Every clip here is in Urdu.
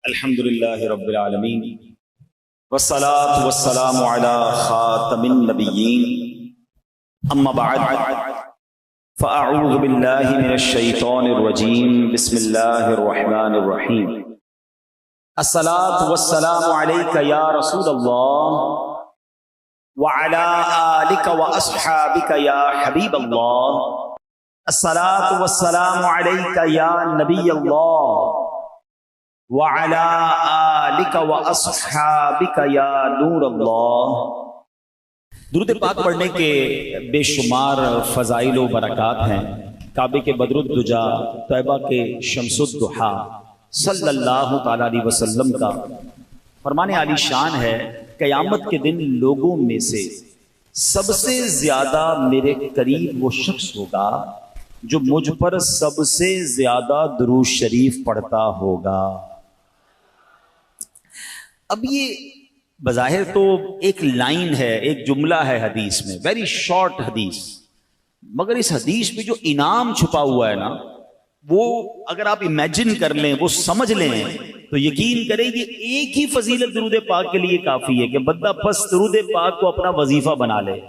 الحمدللہ رب العالمین والصلاة والسلام علی خاتم النبیین اما بعد فاعوذ باللہ من الشیطان الرجیم بسم اللہ الرحمن الرحیم الصلاة والسلام علیک یا رسول اللہ وعلی آلک واصحابک یا حبیب اللہ الصلاة والسلام علیک یا نبی اللہ وعلى آلك وأصحابك یا نور اللہ۔ درود پاک پڑھنے کے بے شمار فضائل و برکات ہیں۔ کعبے کے بدر الدجا، طیبہ کے شمس الضحیٰ صلی اللہ تعالی علیہ وسلم کا فرمان عالی شان ہے، قیامت کے دن لوگوں میں سے سب سے زیادہ میرے قریب وہ شخص ہوگا جو مجھ پر سب سے زیادہ درود شریف پڑھتا ہوگا۔ اب یہ بظاہر تو ایک لائن ہے، ایک جملہ ہے حدیث میں، ویری شارٹ حدیث، مگر اس حدیث میں جو انعام چھپا ہوا ہے نا، وہ اگر آپ امیجن کر لیں، وہ سمجھ لیں تو یقین کریں یہ ایک ہی فضیلت درود پاک کے لیے کافی ہے کہ بندہ بس درود پاک کو اپنا وظیفہ بنا لے۔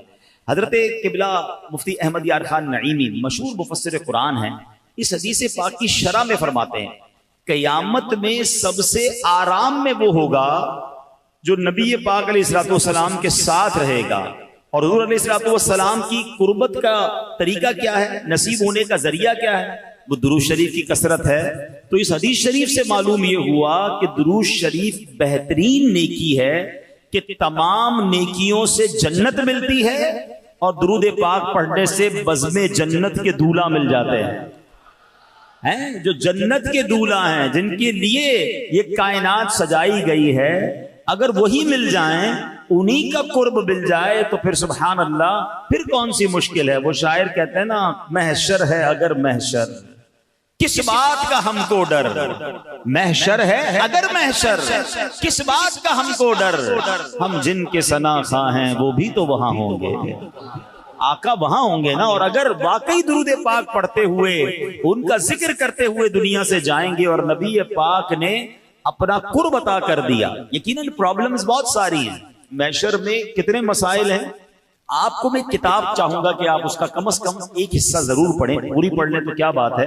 حضرت قبلہ مفتی احمد یار خان نعیمی مشہور مفسر قرآن ہیں، اس حدیث پاک کی شرح میں فرماتے ہیں قیامت میں سب سے آرام میں وہ ہوگا جو نبی پاک علیہ الصلوۃ والسلام کے ساتھ رہے گا۔ اور حضور علیہ الصلوۃ والسلام کی قربت کا طریقہ کیا ہے، نصیب ہونے کا ذریعہ کیا ہے؟ وہ درود شریف کی کثرت ہے۔ تو اس حدیث شریف سے معلوم یہ ہوا کہ درود شریف بہترین نیکی ہے کہ تمام نیکیوں سے جنت ملتی ہے، اور درود پاک پڑھنے سے بزم جنت کے دولہ مل جاتے ہیں۔ جو جنت کے دولہ ہیں، جن کے لیے یہ کائنات سجائی گئی ہے، اگر وہی مل جائیں، انہی کا قرب مل جائے تو پھر سبحان اللہ، پھر کون سی مشکل ہے۔ وہ شاعر کہتے ہیں نا، محشر ہے اگر محشر، کس بات کا ہم کو ڈر، محشر ہے اگر محشر، کس بات کا ہم کو ڈر، ہم جن کے ثنا خواں ہیں وہ بھی تو وہاں ہوں گے، آقا وہاں ہوں گے نا۔ اور اگر واقعی درود پاک پڑھتے ہوئے، ان کا ذکر کرتے ہوئے دنیا سے جائیں گے اور نبی پاک نے اپنا قرب عطا کر دیا، یقیناً پرابلمز بہت ساری ہیں، محشر میں کتنے مسائل ہیں۔ آپ کو میں کتاب چاہوں گا کہ آپ اس کا کم از کم ایک حصہ ضرور پڑھیں، پوری پڑھ لیں تو کیا بات ہے۔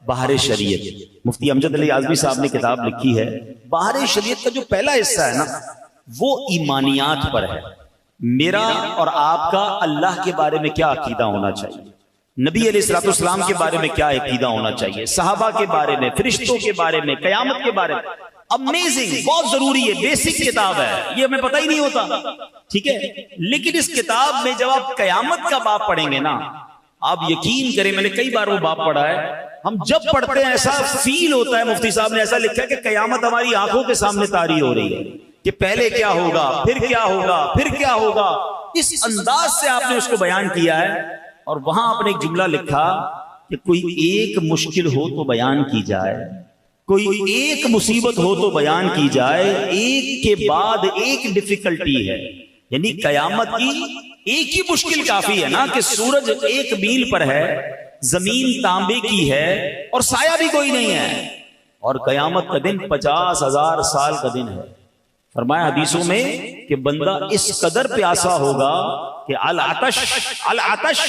بہار شریعت، مفتی امجد علی اعظمی صاحب نے کتاب لکھی ہے۔ بہار شریعت کا جو پہلا حصہ ہے نا، وہ ایمانیات پر ہے۔ میرا اور آپ کا اللہ کے بارے میں کیا عقیدہ ہونا چاہیے، نبی علیہ الصلوۃ والسلام کے بارے میں کیا عقیدہ ہونا چاہیے، صحابہ کے بارے میں، فرشتوں کے بارے میں، قیامت کے بارے میں۔ امیزنگ، بہت ضروری ہے، بیسک کتاب ہے، یہ ہمیں پتہ ہی نہیں ہوتا، ٹھیک ہے۔ لیکن اس کتاب میں جب آپ قیامت کا باب پڑھیں گے نا، آپ یقین کریں، میں نے کئی بار وہ باب پڑھا ہے، ہم جب پڑھتے ہیں ایسا فیل ہوتا ہے، مفتی صاحب نے ایسا لکھا ہے کہ قیامت ہماری آنکھوں کے سامنے طاری ہو رہی ہے کہ پہلے کیا ہوگا، پھر کیا ہوگا، پھر کیا ہوگا۔ اس انداز سے آپ نے اس کو بیان کیا ہے۔ اور وہاں آپ نے ایک جملہ لکھا کہ کوئی ایک مشکل ہو تو بیان کی جائے، کوئی ایک مصیبت ہو تو بیان کی جائے، ایک کے بعد ایک ڈیفیکلٹی ہے، یعنی قیامت کی ایک ہی مشکل کافی ہے نا کہ سورج ایک میل پر ہے، زمین تانبے کی ہے اور سایہ بھی کوئی نہیں ہے، اور قیامت کا دن 50,000 سال کا دن ہے۔ فرمایا حدیثوں میں کہ بندہ اس قدر پیاسا ہوگا کہ العطش العطش،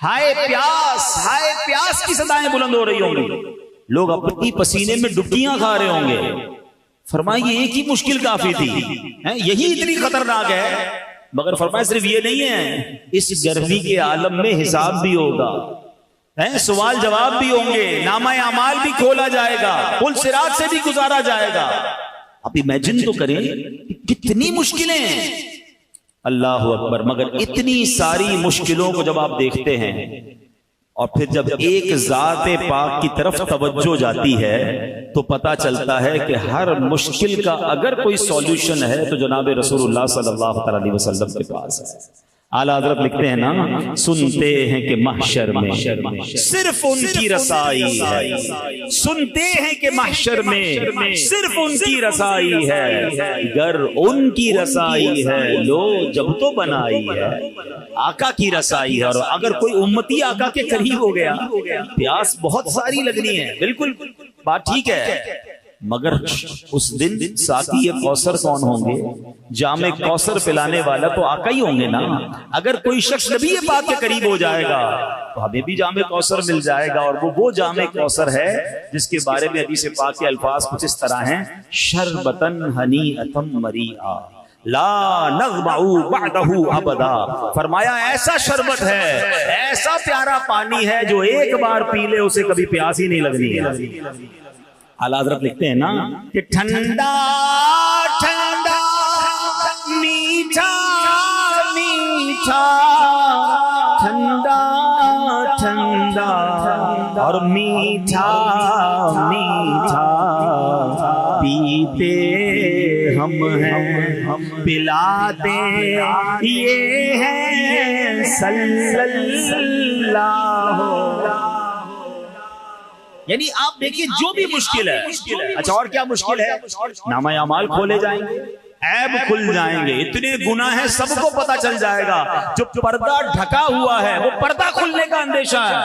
ہائے پیاس، ہائے پیاس کی صدائیں بلند ہو رہی ہوں گی، لوگ اپنی پسینے میں ڈبکیاں کھا رہے ہوں گے۔ فرمایا یہ ایک ہی مشکل کافی تھی، یہی اتنی خطرناک ہے۔ مگر فرمایا صرف یہ نہیں ہے، اس گرمی کے عالم میں حساب بھی ہوگا، سوال جواب بھی ہوں گے، نامہ اعمال بھی کھولا جائے گا، پل صراط سے بھی گزارا جائے گا۔ آپ امیجن تو کریں کتنی مشکلیں ہیں، اللہ اکبر۔ مگر اتنی ساری مشکلوں کو جب آپ دیکھتے ہیں اور پھر جب ایک ذات پاک کی طرف توجہ جاتی ہے تو پتہ چلتا ہے کہ ہر مشکل کا اگر کوئی سولوشن ہے تو جناب رسول اللہ صلی اللہ علیہ وسلم کے پاس ہے۔ اعلیٰ حضرت لکھتے ہیں نا، سنتے ہیں کہ محشر میں صرف ان کی رسائی ہے، سنتے ہیں کہ محشر میں صرف ان کی رسائی ہے، گر ان کی رسائی ہے لو جب تو بنائی ہے۔ آقا کی رسائی ہے، اور اگر کوئی امتی آقا کے قریب ہو گیا، پیاس بہت ساری لگنی ہے، بالکل بات ٹھیک ہے، مگر اس دن ساقی کوثر کون ہوں گے؟ جام کوثر پلانے والا تو آقا ہی ہوں گے نا. اگر کوئی شخص نبی پاک کے قریب ہو جائے گا تو ہمیں بھی جام کوثر مل جائے گا. اور وہ جام کوثر ہے جس کے بارے میں حدیث پاک کے الفاظ کچھ اس طرح ہیں: شربتن ہنیئتم مریعا لا نغمع بعدہ ابدا. فرمایا ایسا شربت ہے، ایسا پیارا پانی ہے جو ایک بار پی لے اسے کبھی پیاس ہی نہیں لگنی ہے. اعلیٰ حضرت لکھتے ہیں نا کہ ٹھنڈا ٹھنڈا میٹھا میٹھا، ٹھنڈا ٹھنڈا اور میٹھا میٹھا، پیتے ہم ہیں پلاتے یہ ہے صلی اللہ. یعنی آپ دیکھیے جو بھی مشکل ہے، اچھا اور کیا مشکل ہے؟ نامہ اعمال کھولے جائیں گے، عیب کھل جائیں گے، اتنے گناہ ہیں سب کو پتا چل جائے گا. جو پردہ ڈھکا ہوا ہے وہ پردہ کھلنے کا اندیشہ ہے.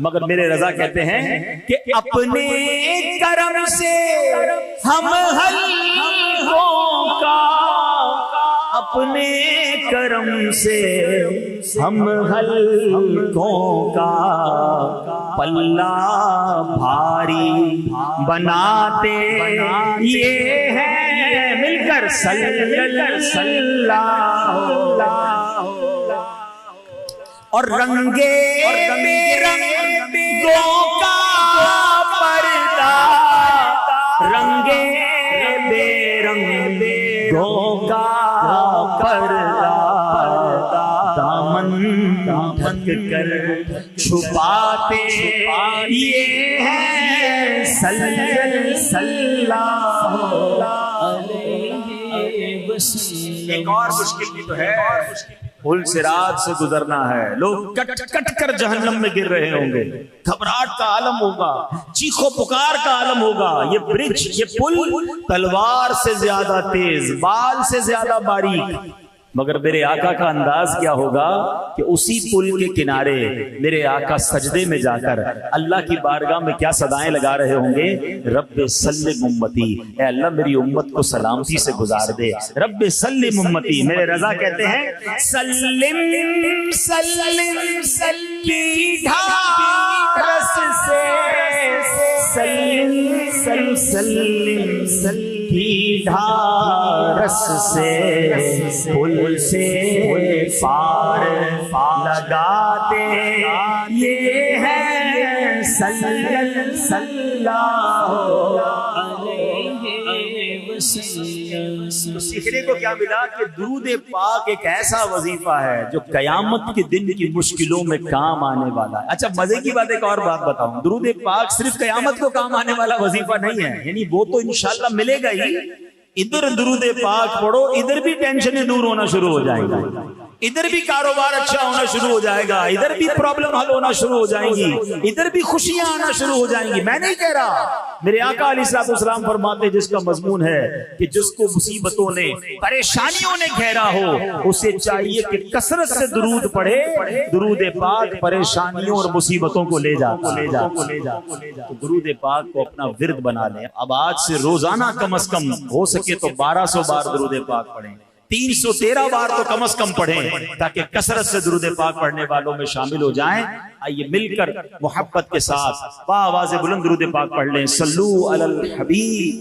مگر میرے رضا کہتے ہیں کہ اپنے کرم سے ہم حلقوں کا، اپنے کرم سے ہم حلقوں کا پلہ بھاری بناتے یہ ہے مل کر صلی اللہ. اور رنگے رنگوں کا پردہ، رنگے بے رنگوں کا پردہ، دامن ڈھک کر چھپاتے یہ ہے صلی اللہ علیہ وسلم. ایک اور مشکل بھی تو ہے، پل صراط سے گزرنا ہے. لوگ کٹ کٹ کر جہنم میں گر رہے ہوں گے، گھبراہٹ کا عالم ہوگا، چیخو پکار کا عالم ہوگا. یہ برج، یہ پل تلوار سے زیادہ تیز، بال سے زیادہ باریک. مگر میرے آقا کا انداز کیا ہوگا کہ اسی پل کے کنارے میرے آقا سجدے میں جا کر اللہ کی بارگاہ میں کیا صدائیں لگا رہے ہوں گے؟ رب سلم امتی، اے اللہ میری امت کو سلامتی سے گزار دے. رب سلم امتی. میرے رضا کہتے ہیں سلم سلم سلی ڈھارس سے، سلم سلم سلم سلی ڈھارس سے، پل سے پار لگاتے یہ ہے صلی اللہ علیہ وسلم. سیکھنے کو کیا ملا کہ درود پاک ایک ایسا وظیفہ ہے جو قیامت کے دن کی مشکلوں میں کام آنے والا ہے. اچھا مزے کی بات ایک اور بات بتاؤں، درود پاک صرف قیامت کو کام آنے والا وظیفہ نہیں ہے، یعنی وہ تو انشاءاللہ ملے گا ہی. ادھر درود پاک پڑھو، ادھر بھی ٹینشنیں دور ہونا شروع ہو جائیں گی، ادھر بھی کاروبار اچھا ہونا شروع ہو جائے گا، ادھر بھی پرابلم حل ہونا شروع ہو جائیں گی، ادھر بھی خوشیاں آنا شروع ہو جائیں گی. میں نہیں کہہ رہا، میرے آقا علیہ الصلوۃ والسلام فرماتے جس کا مضمون ہے کہ جس کو مصیبتوں نے پریشانیوں نے گھیرا ہو اسے چاہیے کہ کثرت سے درود پڑھے. درود پاک پریشانیوں اور مصیبتوں کو لے جا. تو درود پاک کو اپنا ورد بنا لیں. اب آج سے روزانہ کم از کم ہو سکے تو 1200 بار درود پاک پڑھیں، 313 بار تو کم از کم پڑھیں تاکہ کثرت سے درود پاک پڑھنے والوں میں شامل ہو جائیں. آئیے مل کر محبت کے ساتھ آواز بلند درود پاک پڑھ لیں. صلو علی الحبیب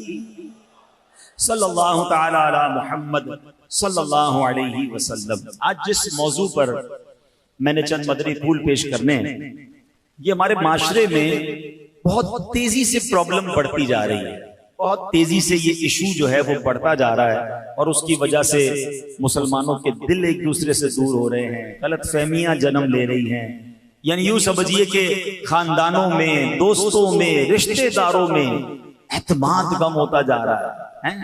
صلی اللہ تعالی علی محمد صلی اللہ علیہ وسلم. آج جس موضوع پر میں نے چند مدنی پھول پیش کرنے ہیں، یہ ہمارے معاشرے میں بہت تیزی سے پرابلم بڑھتی جا رہی ہے، بہت تیزی سے یہ ایشو جو ہے وہ بڑھتا جا رہا ہے، اور اس کی وجہ سے مسلمانوں کے دل ایک دوسرے سے دور ہو رہے ہیں، غلط فہمیاں جنم لے رہی ہیں. یعنی یوں سمجھیے کہ خاندانوں میں، دوستوں میں، رشتہ داروں میں اعتماد کم ہوتا جا رہا ہے.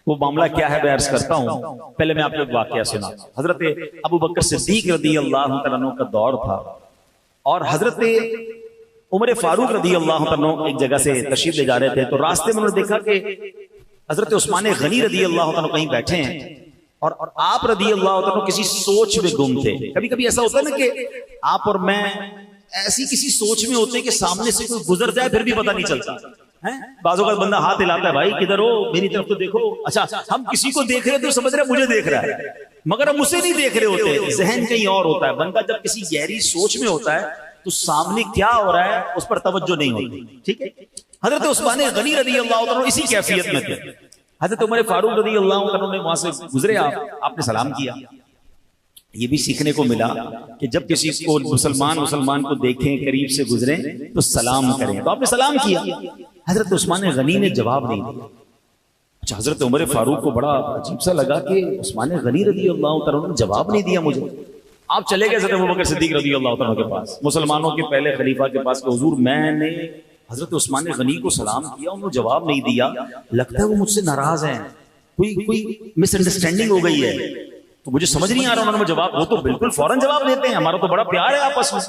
وہ معاملہ کیا ہے میں عرض کرتا ہوں. پہلے میں آپ کو ایک واقعہ سنا. حضرت ابو بکر صدیق رضی اللہ تعالیٰ عنہ کا دور تھا، اور حضرت عمر فاروق رضی اللہ عنہ ایک جگہ سے تشریف لے جا رہے تھے، تو راستے میں انہوں نے دیکھا کہ حضرت عثمان غنی رضی اللہ عنہ کہیں بیٹھے ہیں، اور آپ رضی اللہ عنہ کسی سوچ میں گم تھے. کبھی کبھی ایسا ہوتا ہے نا کہ آپ اور میں ایسی کسی سوچ میں ہوتے ہیں کہ سامنے سے کوئی گزر جائے پھر بھی پتہ نہیں چلتا. بعض اوقات بندہ ہاتھ ہلاتا ہے، بھائی کدھر ہو، میری طرف تو دیکھو. اچھا ہم کسی کو دیکھ رہے تو سمجھ رہے مجھے دیکھ رہا ہے، مگر ہم اسے نہیں دیکھ رہے ہوتے، ذہن کہیں اور ہوتا ہے. بندہ جب کسی گہری سوچ میں ہوتا ہے تو سامنے کیا ہو رہا ہے اس پر توجہ نہیں ہوتی. ٹھیک ہے. حضرت عثمان غنی رضی اللہ عنہ اسی کیفیت میں تھے. حضرت عمر فاروق رضی اللہ عنہ نے وہاں سے گزرے، آپ نے سلام کیا. یہ بھی سیکھنے کو ملا کہ جب کسی کو مسلمان کو دیکھیں، قریب سے گزریں تو سلام کریں. تو آپ نے سلام کیا. حضرت عثمان غنی نے جواب نہیں دیا. اچھا حضرت عمر فاروق کو بڑا عجیب سا لگا کہ عثمان غنی رضی اللہ عنہ نے جواب نہیں دیا مجھے. آپ چلے گئے حضرت ابوبکر صدیق رضی اللہ عنہ کے پاس، مسلمانوں کے پہلے خلیفہ کے پاس کہ حضور میں نے حضرت عثمان غنی کو سلام کیا، انہوں نے جواب نہیں دیا، لگتا ہے وہ مجھ سے ناراض ہیں، کوئی مس انڈرسٹینڈنگ ہو گئی ہے، تو مجھے سمجھ نہیں آ رہا انہوں نے جواب. وہ تو بالکل فوراً جواب دیتے ہیں، ہمارا تو بڑا پیار ہے آپس میں.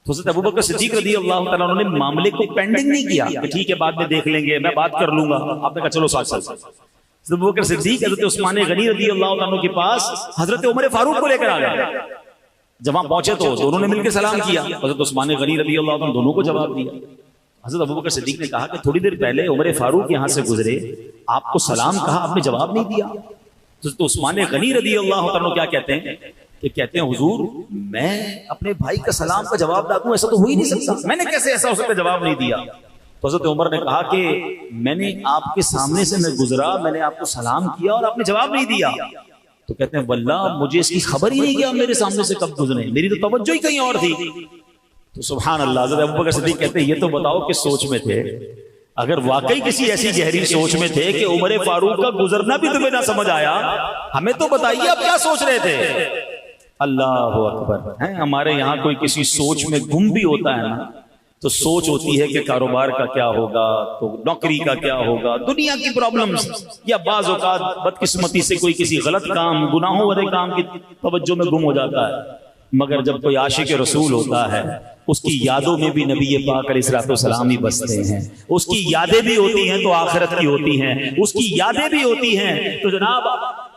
تو حضرت ابوبکر صدیق رضی اللہ تعالیٰ عنہ نے معاملے کو پینڈنگ نہیں کیا کہ ٹھیک ہے بعد میں دیکھ لیں گے، میں بات کر لوں گا. آپ نے کہا چلو ساتھ چلتے. حضرت ابوبکر صدیق حضرت عثمان غنی رضی اللہ عنہ کے پاس حضرت عمر فاروق کو لے کر آ گئے. جب وہاں پہنچے تو دونوں نے مل کے سلام کیا. حضرت عثمان غنی رضی اللہ عنہ دونوں کو جواب دیا. حضرت ابوبکر صدیق نے کہا کہ تھوڑی دیر پہلے عمر فاروق یہاں سے گزرے، آپ کو سلام کہا، آپ نے جواب نہیں دیا. حضرت عثمان غنی رضی اللہ عنہ کیا کہتے ہیں کہ کہتے ہیں حضور میں اپنے بھائی کا سلام کا جواب نہ دوں ایسا تو ہو ہی نہیں سکتا، میں نے کیسے ایسا ہو سکتا جواب نہیں دیا. تو حضرت عمر نے کہا کہ میں نے آپ کے سامنے سے میں گزرا، میں نے آپ کو سلام کیا اور آپ نے جواب نہیں دیا. تو کہتے ہیں واللہ مجھے اس کی خبر ہی نہیں کہ آپ میرے سامنے سے کب گزرے، میری تو توجہ ہی کہیں اور تھی. تو سبحان اللہ. حضرت ابوبکر صدیق کہتے ہیں یہ تو بتاؤ کس سوچ میں تھے. اگر واقعی کسی ایسی گہری سوچ میں تھے کہ عمر فاروق کا گزرنا بھی تمہیں نہ سمجھ آیا، ہمیں تو بتائیے آپ کیا سوچ رہے تھے. اللہ اکبر. ہمارے یہاں کوئی کسی سوچ میں گم بھی ہوتا ہے نا تو سوچ ہوتی ہے کہ کاروبار کا کیا ہوگا، تو نوکری کا کیا ہوگا، دنیا کی پرابلمز، یا بعض اوقات بدقسمتی سے کوئی کسی غلط کام، گناہوں والے کام کی توجہ میں گم ہو جاتا ہے. مگر جب کوئی عاشق رسول ہوتا ہے اس کی یادوں میں بھی نبی پاک علیہ الصلوۃ والسلام ہی بستے ہیں. اس کی یادیں بھی ہوتی ہیں تو آخرت کی ہوتی ہیں، اس کی یادیں بھی ہوتی ہیں تو جناب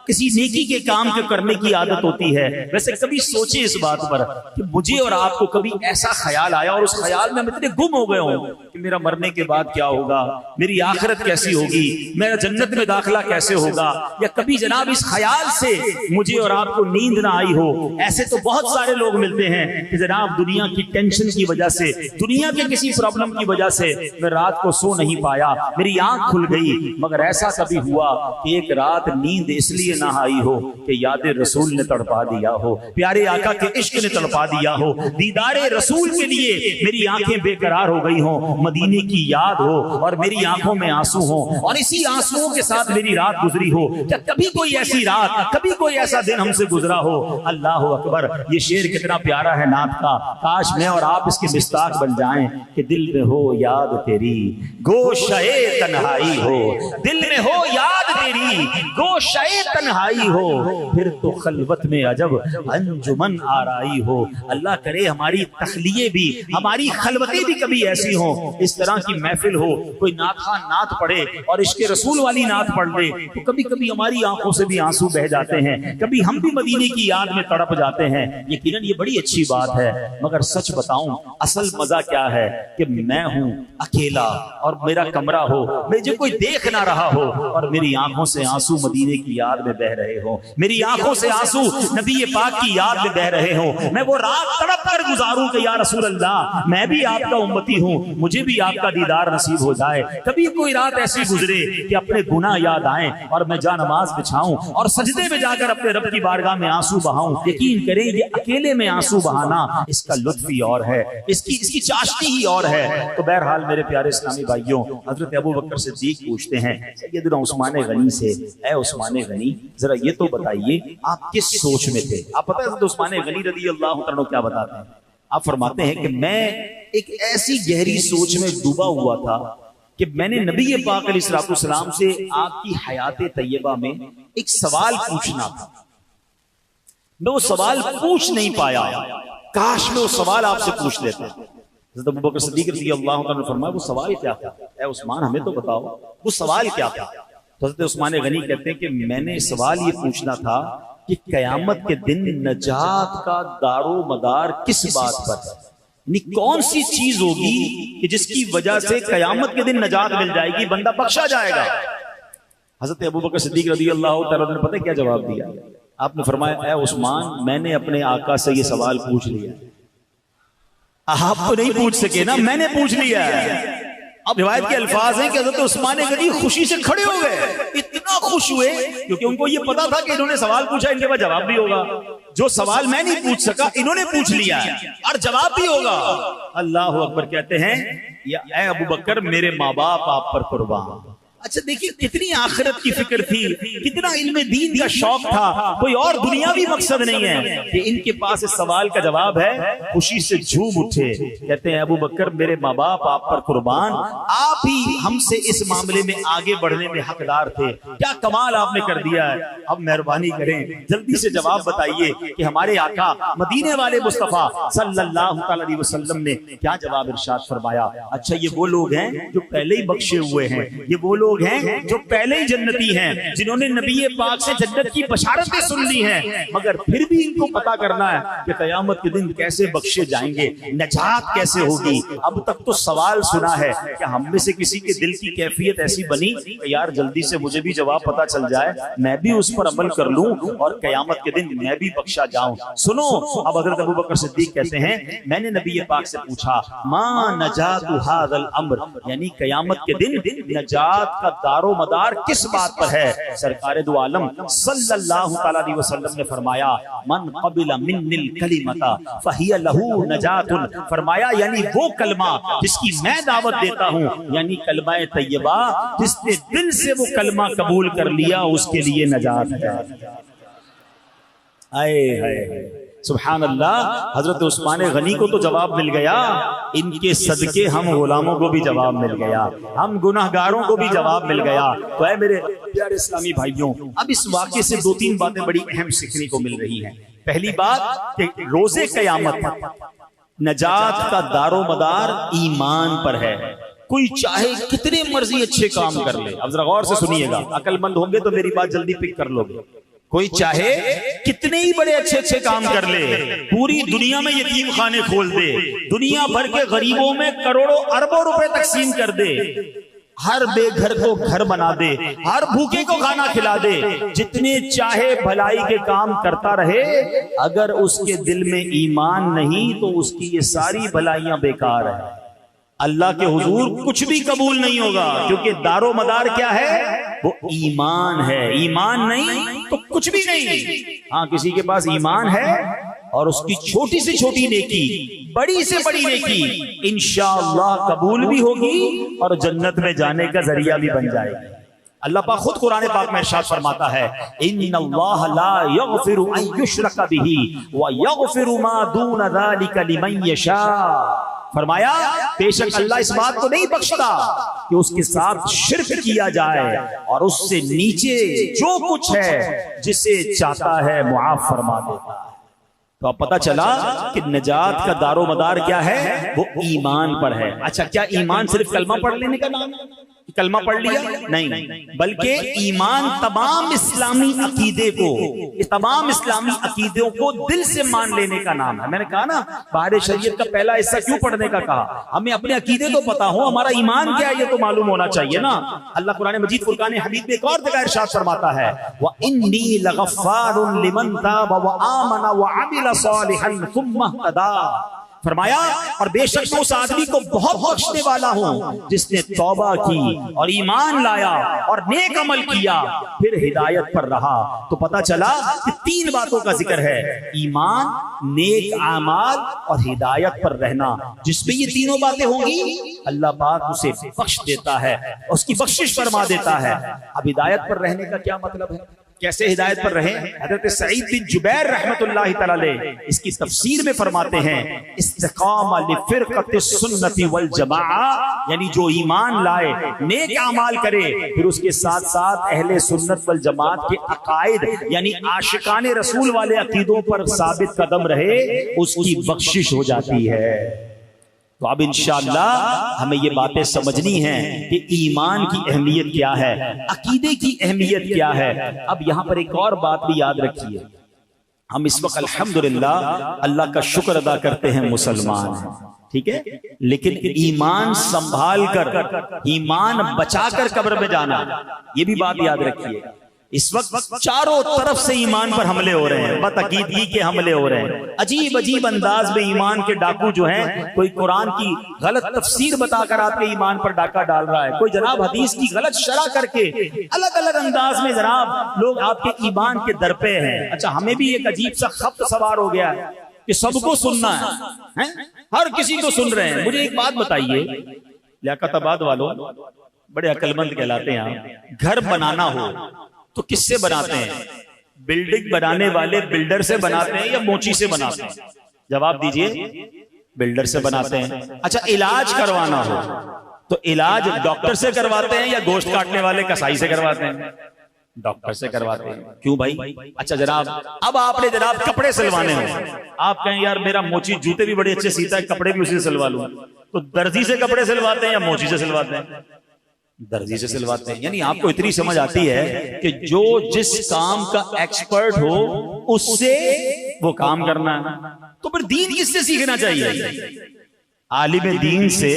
کسی نیکی کے کام کے کرنے کی عادت ہوتی ہے. ویسے کبھی سوچے اس بات پر کہ مجھے اور آپ کو کبھی ایسا خیال آیا اور اس خیال میں ہم اتنے گم ہو گئے ہوں کہ میرا مرنے کے بعد کیا ہوگا، میری آخرت کیسی ہوگی، میرا جنت میں داخلہ کیسے ہوگا، یا کبھی جناب اس خیال سے مجھے اور آپ کو نیند نہ آئی ہو. ایسے تو بہت سارے لوگ ملتے ہیں کہ جناب دنیا کی ٹینشن کی وجہ سے، دنیا کے کسی پرابلم کی وجہ سے میں رات کو سو نہیں پایا، میری آنکھ کھل گئی. مگر ایسا کبھی ہوا کہ ایک رات نیند اس لیے نہ آئی ہو کہ یاد رسول نے تڑپا دیا ہو، پیارے آقا کے عشق نے تڑپا دیا ہو، دیدار رسول کے لیے میری آنکھیں بے قرار ہو گئی ہوں، مدینے کی یاد ہو اور میری آنکھوں میں آنسو ہوں اور اسی آنسوؤں کے ساتھ میری رات گزری ہو. کیا کبھی کوئی ایسی رات، کبھی کوئی ایسا دن ہم سے گزرا ہو؟ اللہ اکبر. یہ شعر کتنا پیارا ہے نعت کا. کاش میں اور آپ اس کے مصداق بن جائیں کہ دل میں ہو یاد تیری گوشہ تنہائی ہو، دل میں ہو یاد تیری گوشہ تنہائی ہو، پھر تو خلوت میں عجب انجمن آرائی ہو. اللہ کرے ہماری تخلیے بھی، ہماری خلوتیں بھی کبھی ایسی ہوں، اس طرح کی محفل ہو، کوئی نعت خواں نعت پڑھے اور عشق رسول والی نعت پڑھ دے تو کبھی کبھی ہماری آنکھوں سے بھی آنسو بہ جاتے ہیں، کبھی ہم بھی مدینے کی یاد میں تڑپ جاتے ہیں. یقیناً یہ بڑی اچھی بات ہے. مگر سچ بتاؤں اصل مزہ کیا ہے کہ میں ہوں اکیلا اور میرا کمرہ ہو، مجھے کوئی دیکھ نہ رہا ہو اور میری آنکھوں سے آنسو مدینے کی یاد میں بہ رہے ہوں، میری آنکھوں سے آنسو نبی پاک کی یاد میں بہ رہے ہوں. میں وہ رات تڑپ کر گزاروں کہ یا رسول اللہ میں بھی آپ کا امتی ہوں، مجھے بھی آپ کا دیدار نصیب ہو جائے. کبھی کوئی رات ایسی گزرے کہ اپنے گناہ یاد آئیں اور میں جا نماز بچھاؤں اور سجدے میں جا کر اپنے رب کی بارگاہ میں آنسو بہاؤں. یقین کریں یہ اکیلے میں آنسو بہانا اس کا لطف ہی اور ہے، اس کی چاشنی ہی اور ہے. تو بہرحال میرے پیارے اسلامی بھائیوں، حضرت ابوبکر صدیق پوچھتے ہیں سیدنا عثمان غنی سے، اے عثمان غنی ذرا یہ تو بتائیے آپ کس سوچ میں تھے؟ آپ پتہ ہے حضرت عثمان غنی رضی اللہ عنہ کیا بتاتے ہیں؟ آپ فرماتے ہیں کہ میں ایک ایسی گہری سوچ میں ڈوبا ہوا تھا کہ میں نے نبی پاک علیہ الصلوۃ والسلام سے آپ کی حیات طیبہ میں ایک سوال پوچھنا تھا، میں وہ سوال پوچھ نہیں پایا، کاش میں وہ سوال آپ سے پوچھ لیتا. حضرت ابوبکر صدیق رضی اللہ عنہ نے فرمایا وہ سوال کیا تھا؟ اے عثمان ہمیں تو بتاؤ وہ سوال کیا تھا؟ تو حضرت عثمان غنی کہتے ہیں کہ میں نے سوال یہ پوچھنا تھا کہ قیامت کے دن نجات کا دار و مدار کس بات پر ہے، کون سی چیز ہوگی کہ جس کی وجہ سے قیامت کے دن نجات مل جائے گی، بندہ بخشا جائے گا؟ حضرت ابوبکر صدیق رضی اللہ تعالیٰ عنہ نے پتہ کیا جواب دیا؟ آپ نے فرمایا اے عثمان، میں نے اپنے آقا سے یہ سوال پوچھ لیا، آپ تو نہیں پوچھ سکے نا، میں نے پوچھ لیا۔ اب روایت کے الفاظ ہیں کہ حضرت عثمان غنی خوشی سے کھڑے ہو گئے، اتنا خوش ہوئے کیونکہ ان کو یہ پتا تھا کہ انہوں نے سوال پوچھا، ان کے پاس جواب بھی ہوگا، جو سوال میں نہیں پوچھ سکا انہوں نے پوچھ لیا اور جواب بھی ہوگا۔ اللہ اکبر کہتے ہیں یا اے ابوبکر میرے ماں باپ آپ پر قربان۔ اچھا دیکھیے کتنی آخرت کی فکر تھی، کتنا علم دین کا شوق تھا، کوئی اور دنیاوی مقصد نہیں ہے کہ ان کے پاس اس سوال کا جواب ہے، خوشی سے جھوم اٹھے، کہتے ہیں ابو بکر میرے ماں باپ آپ پر قربان، آپ ہی ہم سے اس معاملے میں آگے بڑھنے میں حقدار تھے، کیا کمال آپ نے کر دیا ہے، اب مہربانی کریں جلدی سے جواب بتائیے کہ ہمارے آقا مدینے والے مصطفیٰ صلی اللہ علیہ وسلم نے کیا جواب ارشاد فرمایا؟ اچھا یہ وہ لوگ ہیں جو پہلے ہی بخشے ہوئے ہیں، یہ وہ لوگ ہیں جو پہلے ہی جنتی ہیں، جنہوں نے نبی پاک سے جنت کی بشارتیں سن لی ہیں، مگر پھر بھی ان کو پتا کرنا ہے کہ قیامت کے دن کیسے بخشے جائیں گے، نجات کیسے ہوگی۔ اب تک تو سوال سنا ہے کہ ہم میں سے کسی کے دل کی کیفیت ایسی بنی کہ یار جلدی سے مجھے بھی جواب پتا چل جائے، میں بھی اس پر عمل کر لوں اور قیامت کے دن میں بھی بخشا جاؤں۔ سنو اب حضرت ابوبکر صدیق کہتے ہیں میں نے نبی پاک سے پوچھا ما نجات ھذا الامر، یعنی قیامت کے دن نجات کا دار و مدار کس بات پر ہے؟ سرکار دو عالم صلی اللہ تعالی علیہ وسلم نے فرمایا من قبل من الکلمۃ فہی لہ نجات، فرمایا یعنی وہ کلمہ جس کی میں دعوت دیتا ہوں، یعنی کلمہ طیبہ، جس نے دل سے وہ کلمہ قبول کر لیا اس کے لیے نجات ہے۔ سبحان اللہ، حضرت عثمان غنی کو تو جواب مل گیا، ان کے صدقے ہم غلاموں کو بھی جواب مل گیا، ہم گناہگاروں کو بھی جواب مل گیا۔ تو اے میرے پیارے اسلامی بھائیوں، اب اس واقعے سے دو تین باتیں بڑی اہم سیکھنے کو مل رہی ہیں۔ پہلی بات کہ روز قیامت نجات کا دار و مدار ایمان پر ہے، کوئی چاہے کتنے مرضی اچھے کام کر لے، اب ذرا غور سے سنیے گا، عقل مند ہوں گے تو میری بات جلدی پک کر لو گے، کوئی چاہے کتنے ہی بڑے اچھے کام کر لے، پوری دنیا میں یتیم خانے کھول دے، دنیا بھر کے غریبوں میں کروڑوں اربوں روپے تقسیم کر دے، ہر بے گھر کو گھر بنا دے، ہر بھوکے کو کھانا کھلا دے، جتنے چاہے بھلائی کے کام کرتا رہے، اگر اس کے دل میں ایمان نہیں تو اس کی یہ ساری بھلائیاں بیکار ہیں، اللہ کے حضور کچھ بھی قبول نہیں ہوگا، کیونکہ دار و مدار کیا ہے؟ وہ ایمان ہے، ایمان نہیں تو کچھ بھی نہیں۔ ہاں کسی کے پاس ایمان ہے اور اس کی چھوٹی سے چھوٹی نیکی، بڑی سے بڑی نیکی انشاءاللہ قبول بھی ہوگی اور جنت میں جانے کا ذریعہ بھی بن جائے گی۔ اللہ پاک خود قرآن پاک میں ارشاد فرماتا ہے ان اللہ لا یغفر ان یشرک بہ ویغفر ما دون ذلک لمن یشاء، فرمایا بے شک اللہ اس بات کو نہیں بخشتا کہ اس کے ساتھ شرک کیا جائے اور اس سے نیچے جو کچھ ہے جسے چاہتا ہے معاف فرما دیتا ہے۔ تو اب پتہ چلا کہ نجات کا دار و مدار کیا ہے؟ وہ ایمان پر ہے۔ اچھا کیا ایمان صرف کلمہ پڑھ لینے کا نام ہے؟ کلمہ پڑھ لیا؟ نہیں، بلکہ ایمان تمام اسلامی عقیدے کو، تمام اسلامی عقیدوں کو دل سے مان لینے کا نام ہے۔ میں نے کہا نا بہار شریعت کا پہلا حصہ کیوں پڑھنے کا کہا؟ ہمیں اپنے عقیدے تو پتا ہو، ہمارا ایمان کیا ہے یہ تو معلوم ہونا چاہیے نا۔ اللہ قرآن مجید فرقان حمید میں ایک اور جگہ ارشاد فرماتا ہے وَإِنِّي لَغَفَّارٌ لِمَن تَابَ وَآمَنَ وَعَمِلَ صَالِحًا ثُمَّ اهْتَدَىٰ، فرمایا اور بے شک میں اس آدمی کو بہت بخشنے والا ہوں جس نے توبہ کی اور ایمان لایا اور نیک عمل کیا پھر ہدایت پر رہا۔ تو پتہ چلا کہ تین باتوں کا ذکر ہے، ایمان، نیک اعمال اور ہدایت پر رہنا۔ جس پہ یہ تینوں باتیں ہوں گی اللہ پاک اسے بخش دیتا ہے، اس کی بخشش فرما دیتا ہے۔ اب ہدایت پر رہنے کا کیا مطلب ہے؟ کیسے ہدایت پر رہیں؟ حضرت سعید بن جبیر رحمت اللہ تعالی اس کی تفسیر میں فرماتے ہیں استقام لفرقۃ السنۃ والجماعہ، یعنی جو ایمان لائے، نیک اعمال کرے، پھر اس کے ساتھ ساتھ اہل سنت والجماعت کے عقائد یعنی عاشقان رسول والے عقیدوں پر ثابت قدم رہے، اس کی بخشش ہو جاتی ہے۔ تو اب انشاءاللہ ہمیں یہ باتیں سمجھنی ہیں کہ ایمان کی اہمیت کیا ہے، عقیدے کی اہمیت کیا ہے۔ اب یہاں پر ایک اور بات بھی یاد رکھیے، ہم اس وقت الحمدللہ اللہ کا شکر ادا کرتے ہیں مسلمان ہیں، ٹھیک ہے، لیکن ایمان سنبھال کر، ایمان بچا کر قبر میں جانا، یہ بھی بات یاد رکھیے۔ اس وقت چاروں طرف سے ایمان پر حملے ہو رہے ہیں، بدعقیدگی کے حملے ہو رہے ہیں، عجیب عجیب انداز میں ایمان کے ڈاکو جو ہیں، کوئی قرآن کی غلط تفسیر بتا کر آپ کے ایمان پر ڈاکہ ڈال رہا ہے، کوئی جناب حدیث کی غلط شرح کر کے الگ الگ انداز میں جناب لوگ آپ کے ایمان کے در پہ ہیں۔ اچھا، ہمیں بھی ایک عجیب سا خبط سوار ہو گیا ہے کہ سب کو سننا ہے، ہر کسی کو سن رہے ہیں۔ مجھے ایک بات بتائیے، لیاقت آباد والوں بڑے عقل مند کہلاتے ہیں آپ، گھر بنانا ہو تو کس سے بناتے ہیں؟ بلڈنگ بنانے والے بلڈر سے بناتے ہیں یا موچی سے بناتے ہیں؟ جواب دیجئے، بلڈر سے بناتے ہیں۔ اچھا، علاج کروانا ہو تو علاج ڈاکٹر سے کرواتے ہیں یا گوشت کاٹنے والے کسائی سے کرواتے ہیں؟ ڈاکٹر سے کرواتے ہیں۔ کیوں بھائی؟ اچھا جناب، اب آپ نے جناب کپڑے سلوانے ہوں، آپ کہیں یار میرا موچی جوتے بھی بڑے اچھے سیتا ہے، کپڑے بھی اسی سے سلوا لوں، تو درزی سے کپڑے سلواتے ہیں یا موچی سے سلواتے ہیں؟ درزی سے سلواتے ہیں۔ یعنی آپ کو اتنی سمجھ آتی ہے کہ جو جس کام کا ایکسپرٹ ہو اس سے وہ کام کرنا ہے۔ تو پھر دین کس سے سیکھنا چاہیے؟ عالم دین سے،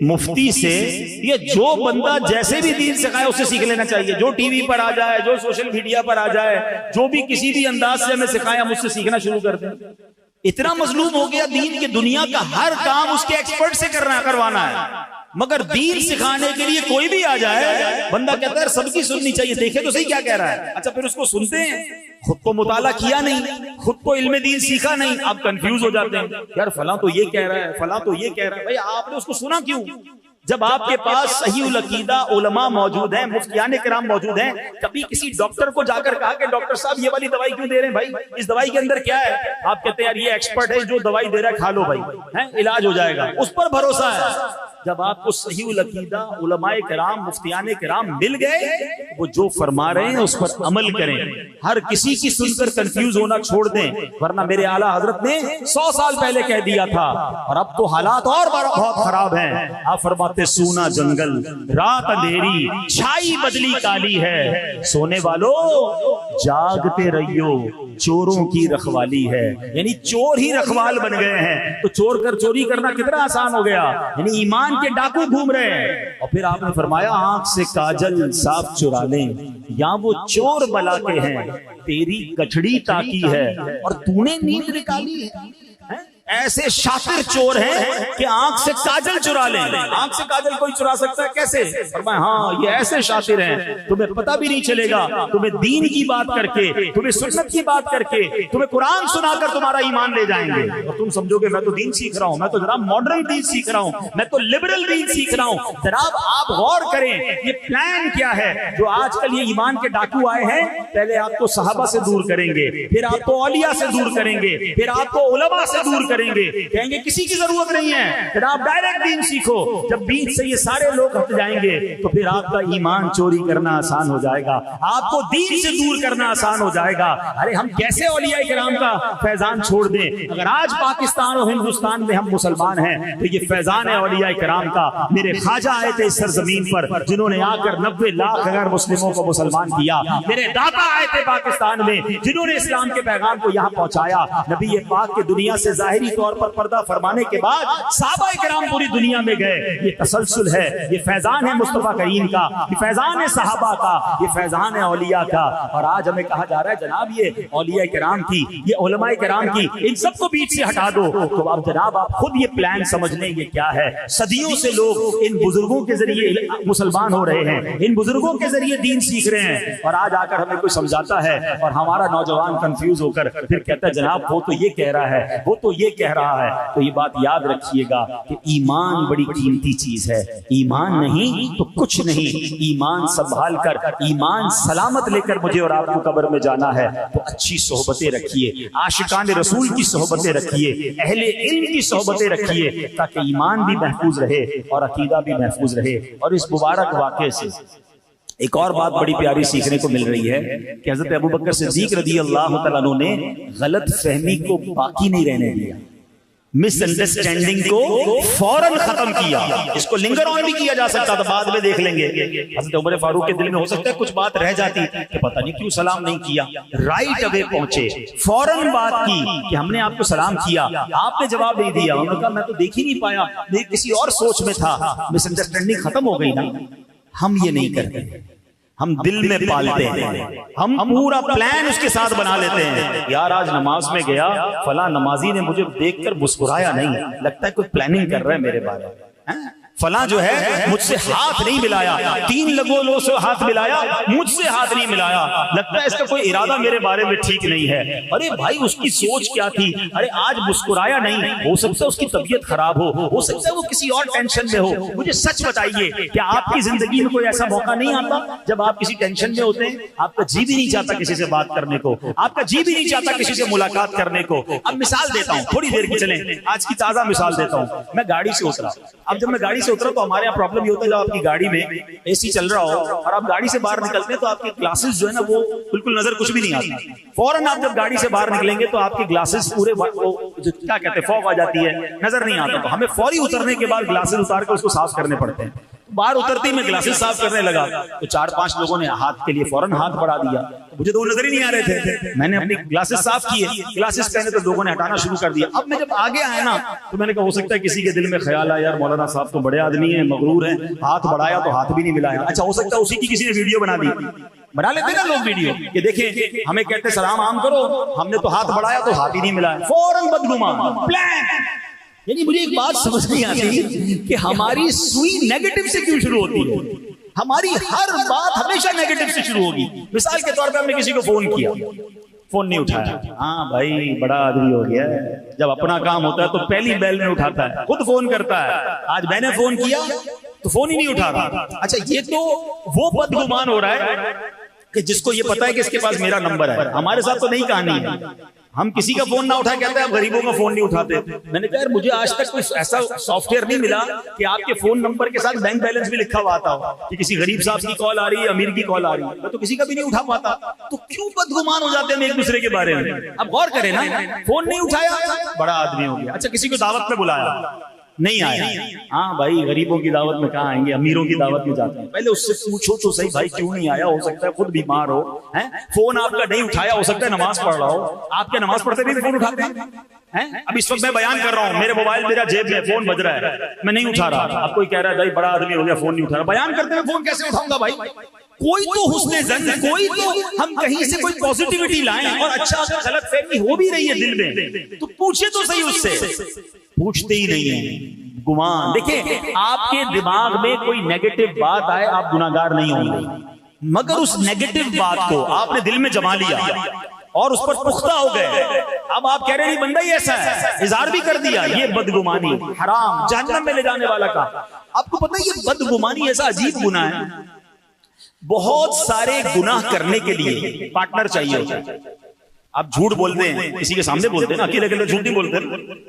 مفتی سے، یا جو بندہ جیسے بھی دین سکھائے اس سے سیکھ لینا چاہیے۔ جو ٹی وی پر آ جائے، جو سوشل میڈیا پر آ جائے، جو بھی کسی بھی انداز سے ہمیں سکھائے، ہم اس سے سیکھنا شروع کر دیں۔ اتنا مظلوم ہو گیا دین کی، دنیا کا ہر کام اس کے ایکسپرٹ سے کروانا ہے، مگر دین سکھانے کے لیے کوئی بھی آ جائے، بندہ کہتا ہے سب کی سننی چاہیے، دیکھے تو صحیح کیا کہہ رہا ہے۔ اچھا، پھر اس کو سنتے ہیں، خود کو مطالعہ کیا نہیں، خود کو علم دین سیکھا نہیں، آپ کنفیوز ہو جاتے ہیں، یار فلاں تو یہ کہہ رہا ہے، فلاں تو یہ کہہ رہا ہے۔ بھائی آپ نے اس کو سنا کیوں؟ جب آپ کے پاس صحیح العقیدہ علماء موجود ہیں، مفتیان کرام موجود ہیں، کبھی کسی ڈاکٹر کو جا کر کہا کہ ڈاکٹر صاحب یہ والی دوائی کیوں دے رہے ہیں بھائی، اس دوائی کے اندر کیا ہے؟ آپ کہتے ہیں یار یہ ایکسپرٹ ہے، جو دوائی دے رہا ہے کھا لو بھائی، علاج ہو جائے گا، اس پر بھروسہ ہے۔ جب آپ کو صحیح العقیدہ علماء کرام، مفتیان کرام مل گئے، وہ جو فرما رہے ہیں اس پر عمل کریں، ہر کسی کی سن کر کنفیوز ہونا چھوڑ دیں، ورنہ میرے اعلیٰ حضرت نے 100 سال پہلے کہہ دیا تھا، اور اب تو حالات اور بہت خراب ہیں۔ آپ فرماتے سونا جنگل، رات اندھیری، چھائی بدلی کالی ہے، سونے والو جاگتے رہیو، چوروں کی رکھوالی ہے۔ یعنی چور ہی رکھوال بن گئے ہیں، تو چور کر چوری کرنا کتنا آسان ہو گیا۔ یعنی ایمان کے ڈاکو گھوم رہے ہیں۔ اور پھر آپ نے فرمایا آنکھ سے کاجل صاف چرا لیں، یا وہ چور بلا کے ہیں، تیری کچھڑی تاکی ہے اور تو نے نیند نکالی ہے۔ ایسے شاطر چور ہیں کہ آنکھ سے کاجل چرا لیں۔ آنکھ سے کاجل کوئی چرا سکتا ہے کیسے؟ فرمایا ہاں یہ ایسے شاطر ہیں، تمہیں پتہ بھی نہیں چلے گا، تمہیں دین کی بات کر کے، تمہیں سنت کی بات کر کے، تمہیں قرآن سنا کر تمہارا ایمان لے جائیں گے، اور تم سمجھو گے میں تو دین سیکھ رہا ہوں، میں تو جناب ماڈرن دین سیکھ رہا ہوں، میں تو لبرل دین سیکھ رہا ہوں۔ جناب آپ غور کریں یہ پلان کیا ہے جو آج کل یہ ایمان کے ڈاکو آئے ہیں۔ پہلے آپ کو صحابہ سے دور کریں گے، پھر آپ کو اولیاء سے دور کریں گے، پھر آپ کو علماء سے دور کریں گے، کہیں گے کسی کی ضرورت نہیں ہے، جناب ڈائریکٹ دین سیکھو۔ جب بیچ سے یہ سارے لوگ ہٹ جائیں گے تو پھر آپ کا ایمان چوری کرنا آسان ہو جائے گا، آپ کو دین سے دور کرنا آسان ہو جائے گا۔ ارے ہم کیسے اولیاء کرام کا فیضان چھوڑ دیں؟ اگر آج پاکستان اور ہندوستان میں ہم مسلمان ہیں تو یہ فیضان ہے اولیاء کرام کا۔ میرے خواجہ آئے تھے اس سرزمین پر جنہوں نے آ کر 90 لاکھ غیر مسلموں کو مسلمان کیا۔ میرے دادا آئے تھے پاکستان میں جنہوں نے اسلام کے پیغام کو یہاں پہنچایا۔ نبی پاک کے دنیا سے ظاہری طور پر پردہ فرمانے کے بعد صحابہ کرام پوری دنیا میں گئے۔ یہ تسلسل ہے، یہ فیضان ہے مصطفیٰ کریم کا، یہ فیضان ہے صحابہ کا، یہ فیضان ہے اولیاء کا۔ اور آج ہمیں کہا جا رہا ہے جناب یہ اولیاء کرام کی، یہ علماء کرام کی، ان سب کو بیچ سے ہٹا دو۔ تو اب جناب آپ خود یہ پلان سمجھ لیں یہ کیا ہے۔ صدیوں سے لوگ ان بزرگوں کے ذریعے مسلمان ہو رہے ہیں، ان بزرگوں کے ذریعے دین سیکھ رہے ہیں، اور آج آ کر ہمیں کوئی سمجھاتا ہے اور ہمارا نوجوان کنفیوز ہو کر پھر کہتا ہے جناب وہ تو یہ کہہ رہا ہے، وہ تو یہ کہہ رہا ہے۔ تو یہ بات یاد رکھیے گا کہ ایمان بڑی قیمتی چیز ہے، ایمان نہیں تو کچھ نہیں۔ ایمان سنبھال کر، ایمان سلامت لے کر مجھے اور آپ کو قبر میں جانا ہے تو اچھی صحبتیں رکھیے، عاشقان رسول کی صحبتیں رکھیے، اہل علم کی صحبتیں رکھیے، تاکہ ایمان بھی محفوظ رہے اور عقیدہ بھی محفوظ رہے۔ اور اس مبارک واقعے سے ایک اور بات بڑی پیاری سیکھنے کو مل رہی ہے کہ حضرت ابوبکر صدیق رضی اللہ تعالیٰ عنہ نے غلط فہمی کو باقی نہیں رہنے دیا۔ مس انڈرسٹینڈنگ کو فوراً ختم کیا. اس کو لنگر آن بھی کیا جا سکتا تھا, بعد میں دیکھ لیں گے. حضرت عمر فاروق کے دل میں ہو سکتا ہے کچھ بات رہ جاتی کہ پتہ نہیں کیوں سلام نہیں کیا. رائٹ اوے پہنچے, فوراً بات کی کہ ہم نے آپ کو سلام کیا, آپ نے جواب نہیں دیا. انہوں نے کہا میں تو دیکھ ہی نہیں پایا, میں کسی اور سوچ میں تھا. مس انڈرسٹینڈنگ ختم ہو گئی نا. ہم یہ نہیں کرتے, ہم دل میں پالتے ہیں, ہم پورا پلان اس کے ساتھ بنا لیتے ہیں. یار آج نماز میں گیا, فلاں نمازی نے مجھے دیکھ کر مسکرایا نہیں, لگتا ہے کوئی پلاننگ کر رہا ہے میرے بارے میں. فلاں جو ہے مجھ سے ہاتھ نہیں ملایا, 3 لوگوں سے ہاتھ ملایا, مجھ سے ہاتھ نہیں ملایا, لگتا ہے اس کا کوئی ارادہ میرے بارے میں ٹھیک نہیں ہے. ارے بھائی اس کی سوچ کیا تھی؟ ارے آج مسکرایا نہیں, ہو سکتا ہے اس کی طبیعت خراب ہو سکتا ہے وہ کسی اور ٹینشن میں ہو. مجھے سچ بتائیے, کیا آپ کی زندگی میں کوئی ایسا موقع نہیں آتا جب آپ کسی ٹینشن میں ہوتے ہیں, آپ کا جی بھی نہیں چاہتا کسی سے بات کرنے کو, آپ کا جی بھی نہیں چاہتا کسی سے ملاقات کرنے کو؟ اب مثال دیتا ہوں, تھوڑی دیر کی چلیں, آج کی تازہ مثال دیتا ہوں. میں گاڑی سے اترا. اب جب میں گاڑی سے اترا تو ہمارے یہاں پرابلم یہ ہوتا ہے, جب آپ کی گاڑی میں اے سی چل رہا ہو اور آپ گاڑی سے باہر نکلتے ہیں تو آپ کے گلاسز جو ہے نا وہ بالکل نظر کچھ بھی نہیں آتی. فوراً آپ جب گاڑی سے باہر نکلیں گے تو آپ کے گلاسز پورے کیا کہتے ہیں فوگ آ جاتی ہے, نظر نہیں آتا. تو ہمیں فوری اترنے کے بعد گلاسز اتار کے اس کو صاف کرنے پڑتے ہیں. باہر اترتی میں گلاسز صاف کرنے لگا تو 4-5 لوگوں نے ہاتھ کے لیے فوراً ہاتھ بڑھا دیا. مجھے تو وہ نظر ہی نہیں آ رہے تھے. میں نے اپنی گلاسز صاف کیے, گلاسز پہنے تو لوگوں نے ہٹانا شروع کر دیا. اب میں جب آگے آیا نا تو میں نے کہا ہو سکتا ہے کسی کے دل میں خیال آیا, یار مولانا صاحب تو بڑے آدمی ہیں, مغرور ہیں, ہاتھ بڑھایا تو ہاتھ بھی نہیں ملایا. اچھا ہو سکتا ہے اسی کی کسی نے ویڈیو بنا دی. بنا لیتے نا لوگ ویڈیو کہ دیکھیں ہمیں کہتے سلام عام کرو, ہم نے تو ہاتھ بڑھایا تو ہاتھ ہی نہیں ملایا. فوراً بدگمان پلان. یعنی مجھے ایک بات سمجھ نہیں آتی کہ ہماری سوئی نیگیٹو سے کیوں شروع ہوتی ہے. ہماری ہر بات ہمیشہ نیگیٹو سے شروع ہوگی. مثال کے طور پہ ہم نے کسی کو فون کیا, فون نہیں اٹھایا, ہاں بھائی بڑا آدمی ہو گیا ہے. جب اپنا کام ہوتا ہے تو پہلی بیل میں اٹھاتا ہے, خود فون کرتا ہے. آج میں نے فون کیا تو فون ہی نہیں اٹھا رہا. اچھا یہ تو وہ بدگمان ہو رہا ہے کہ جس کو یہ پتا ہے کہ اس کے پاس میرا نمبر ہے. ہمارے ساتھ تو نہیں کہانی ہے, ہم کسی کا فون نہ اٹھا کہتے ہیں آپ غریبوں کا فون نہیں اٹھاتے. میں نے کہا یار مجھے آج تک کوئی ایسا سافٹ ویئر نہیں ملا کہ آپ کے فون نمبر کے ساتھ بینک بیلنس بھی لکھا ہوا آتا ہو کہ کسی غریب صاحب کی کال آ رہی ہے, امیر کی کال آ رہی ہے. میں تو کسی کا بھی نہیں اٹھا پاتا. تو کیوں بدگمان ہو جاتے ہیں ایک دوسرے کے بارے میں؟ اب غور کریں نا, فون نہیں اٹھایا بڑا آدمی ہو گیا. اچھا کسی کو دعوت میں بلایا, نہیں آیا, ہاں بھائی غریبوں کی دعوت میں کہاں آئیں گے, امیروں کی دعوت میں جاتے ہیں. پہلے اس سے پوچھو تو صحیح بھائی کیوں نہیں آیا, ہو سکتا ہے خود بیمار ہو. فون آپ کا نہیں اٹھایا, ہو سکتا ہے نماز پڑھ رہا ہو. آپ کے نماز پڑھتے بھی فون اٹھاتے ہیں. اب اس وقت میں بیان کر رہا ہوں, میرے موبائل میرا جیب میں, فون بج رہا ہے, میں نہیں اٹھا رہا. اب کوئی کہہ رہا ہے بھائی بڑا آدمی ہو گیا فون نہیں اٹھا رہا. بیان کرتے ہیں فون کیسے اٹھاؤں گا بھائی؟ کوئی تو حسن زن, کوئی تو ہم کہیں سے کوئی پوزیٹیوٹی لائیں, اور اچھا غلط فہمی ہو بھی رہی ہے دل میں تو پوچھے تو صحیح اس سے. پوچھتے ہی نہیں ہیں, گمان. دیکھیں آپ کے دماغ میں کوئی نیگیٹو بات آئے آپ گناہگار نہیں ہوں گے, مگر اس نیگیٹو بات کو آپ نے دل میں جما لیا اور اس پر پختہ ہو گئے. اب آپ کہہ رہے ہیں بندہ ہی ایسا ہے, اظہار بھی کر دیا. یہ بدگمانی حرام, جہنم میں لے جانے والا کام. آپ کو پتہ ہے یہ بدگمانی ایسا عجیب گناہ ہے. بہت سارے گناہ کرنے کے لیے پارٹنر چاہیے ہوتا ہے. آپ جھوٹ بولتے ہیں, کسی کے سامنے بولتے ہیں نا, اکیلے اکیلے جھوٹ نہیں بولتے.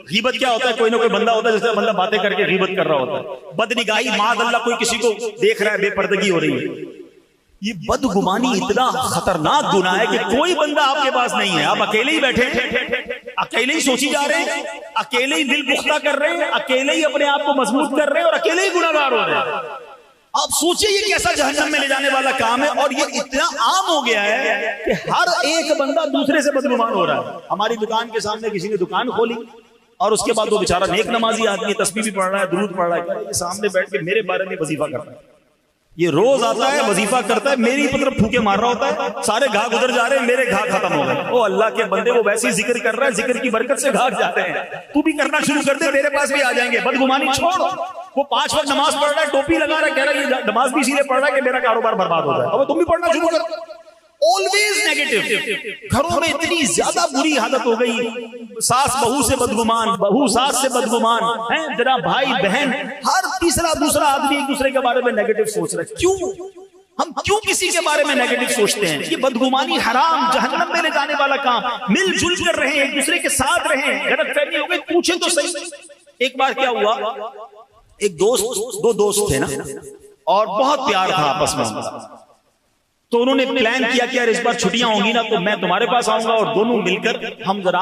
غیبت کیا ہوتا ہے, کوئی نہ کوئی بندہ ہوتا ہے جس سے بندہ باتیں کر کے غیبت کر رہا ہوتا ہے. بدنگاہی, معاذ اللہ کوئی کسی کو دیکھ رہا ہے, بے پردگی ہو رہی ہے. یہ بدگمانی اتنا خطرناک گناہ ہے کہ کوئی بندہ آپ کے پاس نہیں ہے, آپ اکیلے ہی بیٹھے, اکیلے ہی سوچی جا رہے ہیں, اکیلے ہی دل پختہ کر رہے ہیں, اکیلے ہی اپنے آپ کو مضبوط کر رہے ہیں, اور اکیلے ہی گناہگار ہو رہے ہیں. آپ سوچیں یہ کیسا جہنم میں لے جانے والا کام ہے, اور یہ اتنا عام ہو گیا ہے کہ ہر ایک بندہ دوسرے سے بدگمان ہو رہا ہے. ہماری دکان کے سامنے کسی نے دکان کھولی اور اس کے بعد وہ بیچارہ نیک نمازی آدمی, تسبیح بھی پڑھ رہا ہے, درود پڑھ رہا ہے, یہ سامنے بیٹھ کے میرے بارے میں وظیفہ کرتا ہے. یہ روز آتا ہے, وظیفہ کرتا ہے, میری طرف پھوکے مار رہا ہوتا ہے, سارے گھا گزر جا رہے ہیں, میرے گھا ختم ہو گئے. او اللہ کے بندے, وہ ویسے ہی ذکر کر رہا ہے, ذکر کی برکت سے گھا جاتے ہیں. تو بھی کرنا شروع کر دے, میرے پاس بھی آ جائیں گے. بدگمانی چھوڑ. وہ 5 وقت نماز پڑھ رہا ہے, ٹوپی لگا رہا ہے, کہہ رہا ہے یہ نماز بھی اسی لیے پڑھ رہا ہے کہ میرا کاروبار برباد ہو جائے. اب تم بھی پڑھنا شروع کر. Always negative. گھروں میں اتنی زیادہ بری حالت ہو گئی, ساس بہو سے بدگمان, بہو ساس سے بدگمان ہیں, ذرا بھائی بہن, ہر تیسرا دوسرا آدمی ایک دوسرے کے بارے میں نیگیٹو سوچ رہا ہے. کیوں ہم کیوں کسی کے بارے میں نیگیٹو سوچتے ہیں؟ یہ بدگمانی حرام, جہنم میں لے جانے والا کام. مل جل کر رہیں, ایک دوسرے کے ساتھ رہیں. غلط فہمی ہو گئی, پوچھیں تو صحیح. ایک بار کیا ہوا, ایک دوست, 2 دوست تھے نا, اور بہت پیار تھا آپس میں. تو انہوں نے پلان کیا کہ یار اس بار چھٹیاں ہوں گی نا تو میں تمہارے پاس آؤں گا اور دونوں مل کر ہم ذرا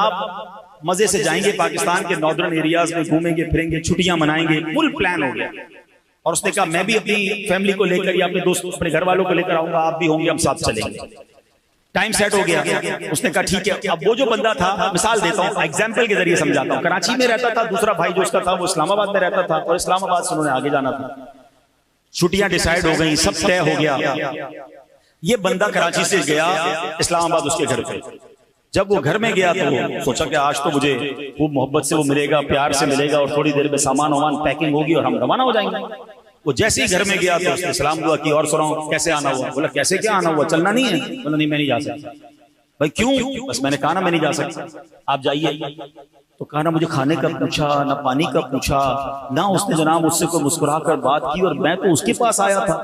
مزے سے جائیں گے پاکستان کے ناردرن ایریاز میں، گھومیں گے پھریں گے، چھٹیاں منائیں گے، فل پلان ہو گیا. اور اس نے کہا میں بھی اپنی فیملی کو لے کر یا اپنے دوست اپنے گھر والوں کو لے کر آؤں گا، آپ بھی ہوں گے، ہم ساتھ چلیں گے. ٹائم سیٹ ہو گیا. اس نے کہا ٹھیک ہے. اب وہ جو بندہ تھا، مثال دیتا ہوں ایگزامپل کے ذریعے سمجھاتا ہوں، کراچی میں رہتا تھا، دوسرا بھائی جو اس کا تھا وہ اسلام آباد میں رہتا تھا، اور اسلام آباد سے انہوں نے آگے جانا تھا. چھٹیاں ڈیسائیڈ ہو گئی، سب طے ہو گیا. یہ بندہ کراچی سے گیا اسلام آباد اس کے گھر پہ. جب وہ گھر میں گیا تو وہ سوچا کہ آج تو مجھے خوب محبت سے وہ ملے گا، پیار سے ملے گا، اور تھوڑی دیر میں سامان وامان پیکنگ ہوگی اور ہم روانہ ہو جائیں گے. وہ جیسے ہی گھر میں گیا تو اس نے سلام دعا کی، اور سناؤ کیسے آنا ہوا؟ بولا کیسے کیا آنا ہوا، چلنا نہیں ہے؟ بولا نہیں میں نہیں جا سکتا. بھائی کیوں؟ بس میں نے کہا نا میں نہیں جا سکتا، آپ جائیے. تو کہا نہ مجھے کھانے کا پوچھا، نہ پانی کا پوچھا، نہ اس نے جناب مجھ سے کوئی مسکرا کر بات کی، اور میں تو اس کے پاس آیا تھا.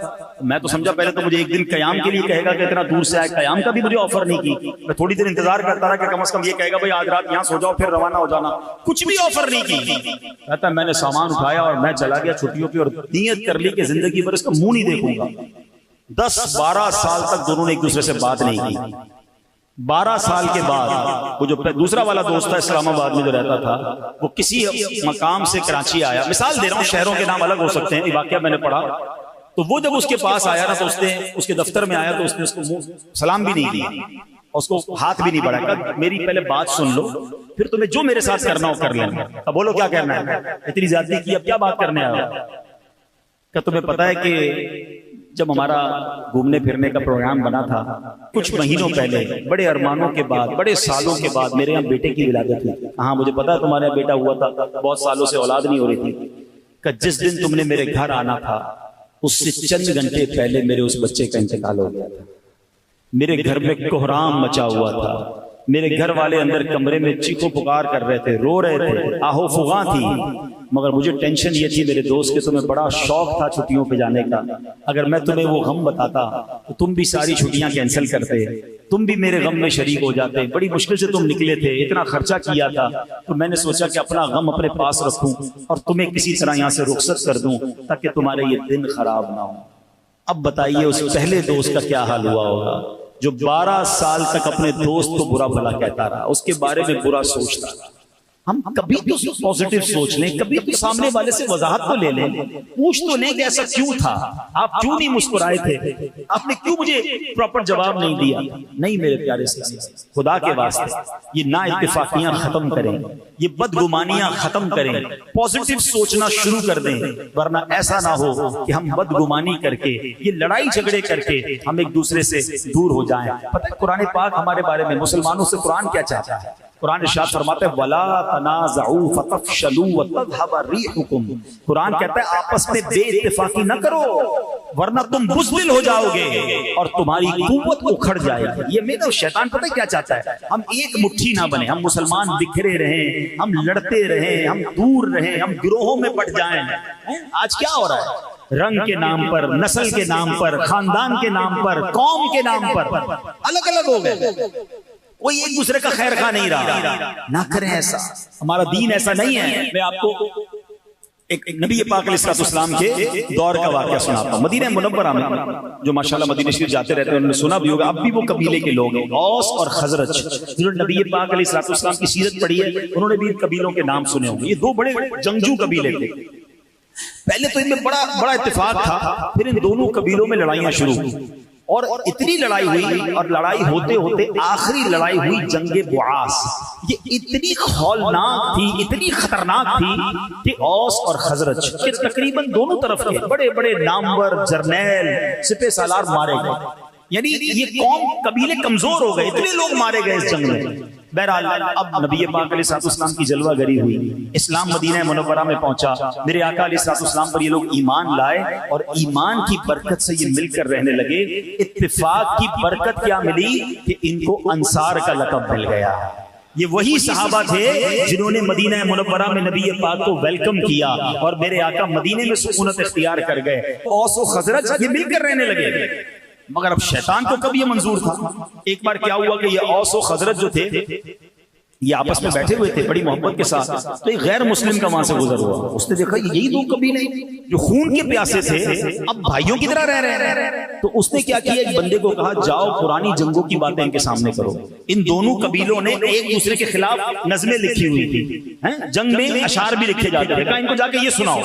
میں تو سمجھا پہلے تو مجھے ایک دن قیام کے لیے کہے گا کہ اتنا دور سے آئے، قیام کا بھی مجھے آفر نہیں کی. میں تھوڑی دیر انتظار کرتا رہا کہ کم از کم یہ کہے گا بھائی آج رات یہاں سو جاؤ پھر روانہ ہو جانا. کچھ بھی آفر نہیں کی. کہتا میں نے سامان اٹھایا اور میں چلا گیا چھٹیوں پہ، اور نیت کر لی کہ زندگی بھر اس کا منہ نہیں دیکھوں گا. 10-12 سال تک دونوں نے ایک دوسرے سے بات نہیں کی. 12 سال کے بعد وہ جو دوسرا والا دوست تھا اسلام آباد میں جو رہتا تھا، وہ کسی مقام سے کراچی آیا. مثال دے رہا ہوں، شہروں کے نام الگ ہو سکتے ہیں، یہ واقعہ میں نے پڑھا. تو وہ جب اس کے پاس آیا نا تو اس نے اس کے دفتر میں آیا تو اس نے اس کو سلام بھی نہیں دیا، اس کو ہاتھ بھی نہیں بڑھایا. کہا میری پہلے بات سن لو، پھر تمہیں جو میرے ساتھ کرنا ہو کر لینا. اب بولو کیا کرنا ہے؟ اتنی زیادتی کی، اب کیا بات کرنے آیا؟ کہ تمہیں پتا ہے کہ جب ہمارا گھومنے پھرنے کا پروگرام بنا تھا کچھ مہینوں پہلے، بڑے ارمانوں کے بعد، بڑے سالوں کے بعد میرے یہاں بیٹے کی ولادت ہوئی. ہاں مجھے پتا ہے تمہارے یہاں بیٹا ہوا تھا، بہت سالوں سے اولاد نہیں ہو رہی تھی. کہ جس دن تم نے میرے گھر آنا تھا اس سے چند گھنٹے پہلے میرے اس بچے کا انتقال ہو گیا تھا. میرے گھر میں کوہرام مچا ہوا تھا. میرے گھر والے اندر کمرے میں چیخو پکار کر رہے تھے، رو رہے تھے، آہو فغاں تھی. مگر مجھے ٹینشن یہ تھی میرے دوست کے تمہیں بڑا شوق تھا چھٹیوں پہ جانے کا. اگر میں تمہیں وہ غم بتاتا تو تم بھی ساری چھٹیاں کینسل کرتے، تم بھی میرے غم میں شریک ہو جاتے. بڑی مشکل سے تم نکلے تھے، اتنا خرچہ کیا تھا، تو میں نے سوچا کہ اپنا غم اپنے پاس رکھوں اور تمہیں کسی طرح یہاں سے رخصت کر دوں تاکہ تمہارے یہ دن خراب نہ ہو. اب بتائیے اس پہلے دوست کا کیا حال ہوا ہوگا جو 12 سال تک اپنے دوست کو برا بھلا کہتا رہا، اس کے بارے میں برا سوچتا رہا. ہم کبھی تو پازیٹیو سوچ لیں، کبھی تو سامنے والے سے وضاحت تو لے لیں، پوچھ تو لیں کہ ایسا کیوں تھا، آپ کیوں نہیں مسکرائے تھے، آپ نے کیوں مجھے پراپر جواب نہیں دیا. نہیں میرے پیارے اسلامی، خدا کے واسطے یہ نا اتفاقیاں ختم کریں، یہ بدگمانیاں ختم کریں، پازیٹیو سوچنا شروع کر دیں. ورنہ ایسا نہ ہو کہ ہم بدگمانی کر کے، یہ لڑائی جھگڑے کر کے ہم ایک دوسرے سے دور ہو جائیں. پتہ ہے قرآن پاک ہمارے بارے میں، مسلمانوں سے قرآن کیا چاہتا ہے؟ قرآن ارشاد فرماتا ہے وَلَا تَنَازَعُوا فَتَفْشَلُوا وَتَذْهَبَ رِيحُكُمْ. قرآن کہتا ہے آپس میں بے اتفاقی نہ کرو ورنہ تم بزدل ہو جاؤ گے اور تمہاری قوت اکھڑ جائے گی. یہ میرا شیطان پتہ کیا چاہتا ہے؟ ہم ایک مٹھی نہ بنے، ہم مسلمان بکھرے رہیں، ہم لڑتے رہیں، ہم دور رہیں، ہم گروہوں میں بٹ جائیں. آج کیا ہو رہا ہے؟ رنگ کے نام پر، نسل کے نام پر، خاندان کے نام پر، قوم کے نام پر الگ الگ ہو گئے. کوئی ایک دوسرے کا خیر خواہ نہیں رہا. نہ کریں ایسا، ہمارا دین ایسا نہیں ہے. میں آپ کو ایک نبی پاک علیہ السلام کے دور کا واقعہ سناتا ہوں. مدینہ منورہ میں جو ماشاءاللہ مدینہ شریف جاتے رہتے ہیں انہوں نے سنا بھی ہوگا، اب بھی وہ قبیلے کے لوگ ہیں، اوس اور خزرج. جنہوں نے نبی پاک علیہ السلام کی سیرت پڑھی ہے انہوں نے بھی ان قبیلوں کے نام سنے ہوں گے. یہ دو بڑے جنگجو قبیلے تھے. پہلے تو ان میں بڑا اتفاق تھا، پھر ان دونوں قبیلوں میں لڑائیاں شروع ہوئی اور اتنی لڑائی ہوئی، اور لڑائی ہوتے ہوتے آخری لڑائی ہوئی جنگ بعاث. یہ اتنی ہولناک تھی، اتنی خطرناک تھی کہ اوس اور خزرج کے تقریباً دونوں طرف کے بڑے بڑے نامور جرنیل سپہ سالار مارے گئے. یعنی یہ قوم قبیلے کمزور ہو گئے، اتنے لوگ مارے گئے اس جنگ میں. بہرحال اب نبی پاک علیہ السلام کی جلوہ گری ہوئی، اسلام مدینہ منورہ میں پہنچا. میرے آقا علیہ السلام پر یہ لوگ ایمان لائے اور ایمان کی برکت سے یہ مل کر رہنے لگے. اتفاق کی برکت کیا ملی کہ ان کو انصار کا لقب مل گیا. یہ وہی صحابہ تھے جنہوں نے مدینہ منورہ میں نبی پاک کو ویلکم کیا اور میرے آقا مدینے میں سکونت اختیار کر گئے. اوس و خزرج یہ مل کر رہنے لگے. مگر اب شیطان کو کب یہ منظور تھا؟ ایک بار کیا ہوا کہ یہ اوس و خزرج جو تھے یہ آپس میں بیٹھے ہوئے تھے بڑی محبت کے ساتھ، تو ایک غیر مسلم کا وہاں سے گزر ہوا، اس نے دیکھا یہی دو قبیلے جو خون کے پیاسے تھے اب بھائیوں کی طرح رہ رہے ہیں، تو اس نے کیا کیا، ایک بندے کو کہا جاؤ پرانی جنگوں کی باتیں ان کے سامنے کرو۔ ان دونوں قبیلوں نے ایک دوسرے کے خلاف نظمیں لکھی ہوئی تھی، جنگ میں اشعار بھی لکھے جاتے تھے، کہا ان کو جا کے یہ سناؤ۔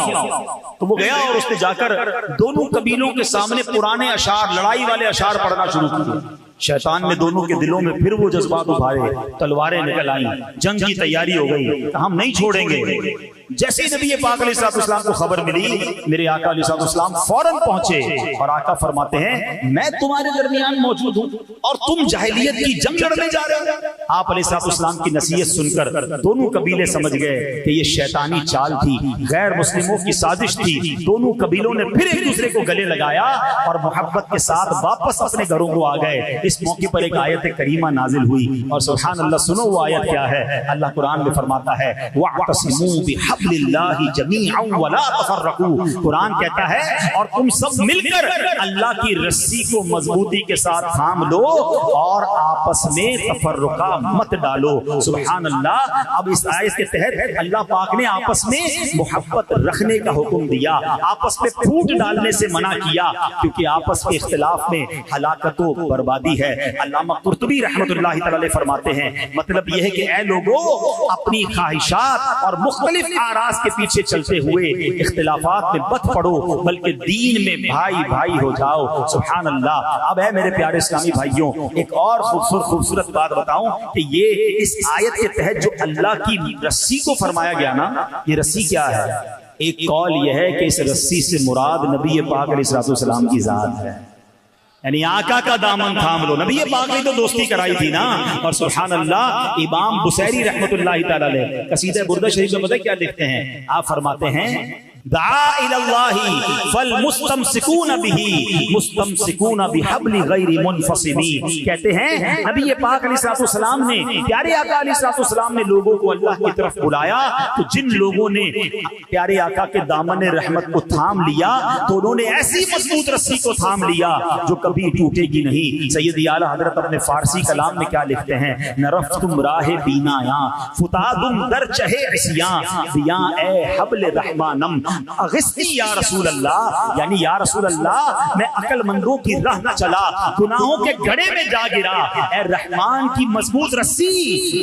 تو وہ گیا اور اس نے جا کر دونوں قبیلوں کے سامنے پرانے اشعار، لڑائی والے اشعار پڑھنا شروع کیے۔ شیطان نے دونوں کے دلوں میں پھر وہ جذبات ابھارے، تلواریں نکل آئیں، جنگ کی تیاری ہو گئی، ہم نہیں چھوڑیں گے۔ جیسے نبی پاک علیہ السلام کو خبر ملی، میرے آقا علیہ السلام فوراً پہنچے اور آقا فرماتے ہیں میں تمہارے درمیان موجود ہوں اور تم جاہلیت کی جنگ لڑنے جا رہے ہو۔ آپ علیہ السلام کی نصیحت سن کر دونوں قبیلے سمجھ گئے کہ یہ شیطانی چال تھی، غیر مسلموں کی سازش تھی۔ دونوں قبیلوں نے پھر ایک دوسرے کو گلے لگایا اور محبت کے ساتھ واپس اپنے گھروں کو آ گئے۔ اس موقع پر ایک آیت کریمہ نازل ہوئی اور سبحان اللہ، سنو وہ آیت کیا ہے۔ اللہ قرآن میں فرماتا ہے وَاعْتَصِمُوا بِحَبْلِ اللَّهِ جَمِيعًا وَلَا تَفَرَّقُوا، قرآن کہتا ہے اور تم سب مل کر اللہ کی رسی کو مضبوطی کے ساتھ تھام لو اور آپس میں تفرقہ مت ڈالو۔ سبحان اللہ۔ اب اس آیت کے تحت اللہ پاک نے آپس میں محبت رکھنے کا حکم دیا، آپس میں پھوٹ ڈالنے سے منع کیا، کیونکہ آپس کے اختلاف میں ہلاکت و بربادی ہے۔ علامہ قرطبی رحمۃ اللہ تعالی فرماتے ہیں مطلب یہ ہے کہ اے لوگو، اپنی خواہشات اور مختلف آراز کے پیچھے چلتے ہوئے اختلافات میں مت پڑو، بلکہ دین میں بھائی بھائی ہو جاؤ۔ سبحان اللہ۔ اب ہے میرے پیارے اسلامی بھائیوں، ایک اور خوبصورت بات بتاؤں کہ یہ اس آیت کے تحت جو اللہ کی رسی کو فرمایا گیا نا، یہ رسی کیا ہے؟ ایک قول یہ ہے کہ اس رسی سے مراد نبی پاک علیہ السلام کی ذات ہے، یعنی آقا کا دامن تھام لو۔ نبی پاک نے تو دوستی کرائی تھی نا۔ اور سبحان اللہ، امام بصیری رحمۃ اللہ تعالی علیہ قصیدہ بردہ شریف میں پتہ کیا لکھتے ہیں؟ آپ فرماتے ہیں دعا الی اللہ فالمستمسکون بہ مستمسکون بحبل غیر منفصم، کہتے ہیں نبی پاک علیہ السلام نے، پیارے آقا علیہ السلام نے لوگوں کو اللہ کی طرف بلایا، تو جن لوگوں نے پیارے آقا کے دامن رحمت کو تھام لیا تو انہوں نے ایسی مضبوط رسی کو تھام لیا جو کبھی ٹوٹے گی نہیں۔ سید اعلیٰ حضرت اپنے فارسی کلام میں کیا لکھتے ہیں؟ نرفتم راہ بینایاں فتادم در چہے عصیاں بیاں اے حبل رحمانم اغثنی یا رسول اللہ، یعنی یا رسول اللہ میں عقل مندوں کی راہ نہ چلا، گناہوں کے گڑھے میں جا گرا، اے رحمان کی مضبوط رسی،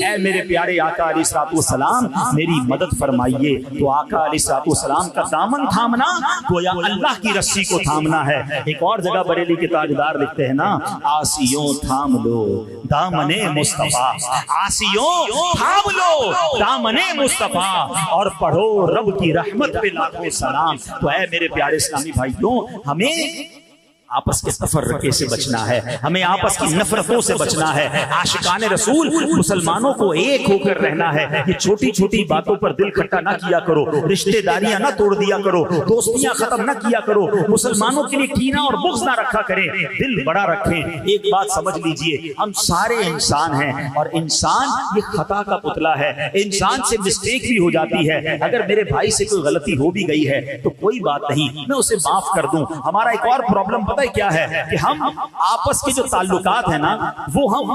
اے میرے پیارے آقا علیہ السلام میری مدد فرمائیے۔ تو آقا علیہ السلام کا دامن تھامنا گویا اللہ کی رسی کو تھامنا ہے۔ ایک اور جگہ بریلی کے تاجدار لکھتے ہیں نا، آسیوں تھام لو دامن مصطفیٰ، آسیوں تھام لو دامن مصطفیٰ اور پڑھو رب کی رحمت پہ لاکھوں سلام۔ تو اے میرے پیارے اسلامی بھائیوں، ہمیں آپس کے تفرقے سے بچنا ہے، ہمیں آپس کی نفرتوں سے بچنا ہے۔ عاشقان رسول مسلمانوں کو ایک ہو کر رہنا ہے۔ یہ چھوٹی چھوٹی باتوں پر دل کھٹا نہ کیا کرو، رشتہ داریاں نہ توڑ دیا کرو، دوستیاں ختم نہ کیا کرو، مسلمانوں کے لیے کینہ اور بغض نہ رکھا کریں، دل بڑا رکھیں۔ ایک بات سمجھ لیجئے، ہم سارے انسان ہیں اور انسان یہ خطا کا پتلا ہے، انسان سے مسٹیک بھی ہو جاتی ہے۔ اگر میرے بھائی سے کوئی غلطی ہو بھی گئی ہے تو کوئی بات نہیں، میں اسے معاف کر دوں۔ ہمارا ایک اور پرابلم پتہ ہے کیا ہے کہ ہم آپس کے جو تعلقات ہیں نا وہ ہم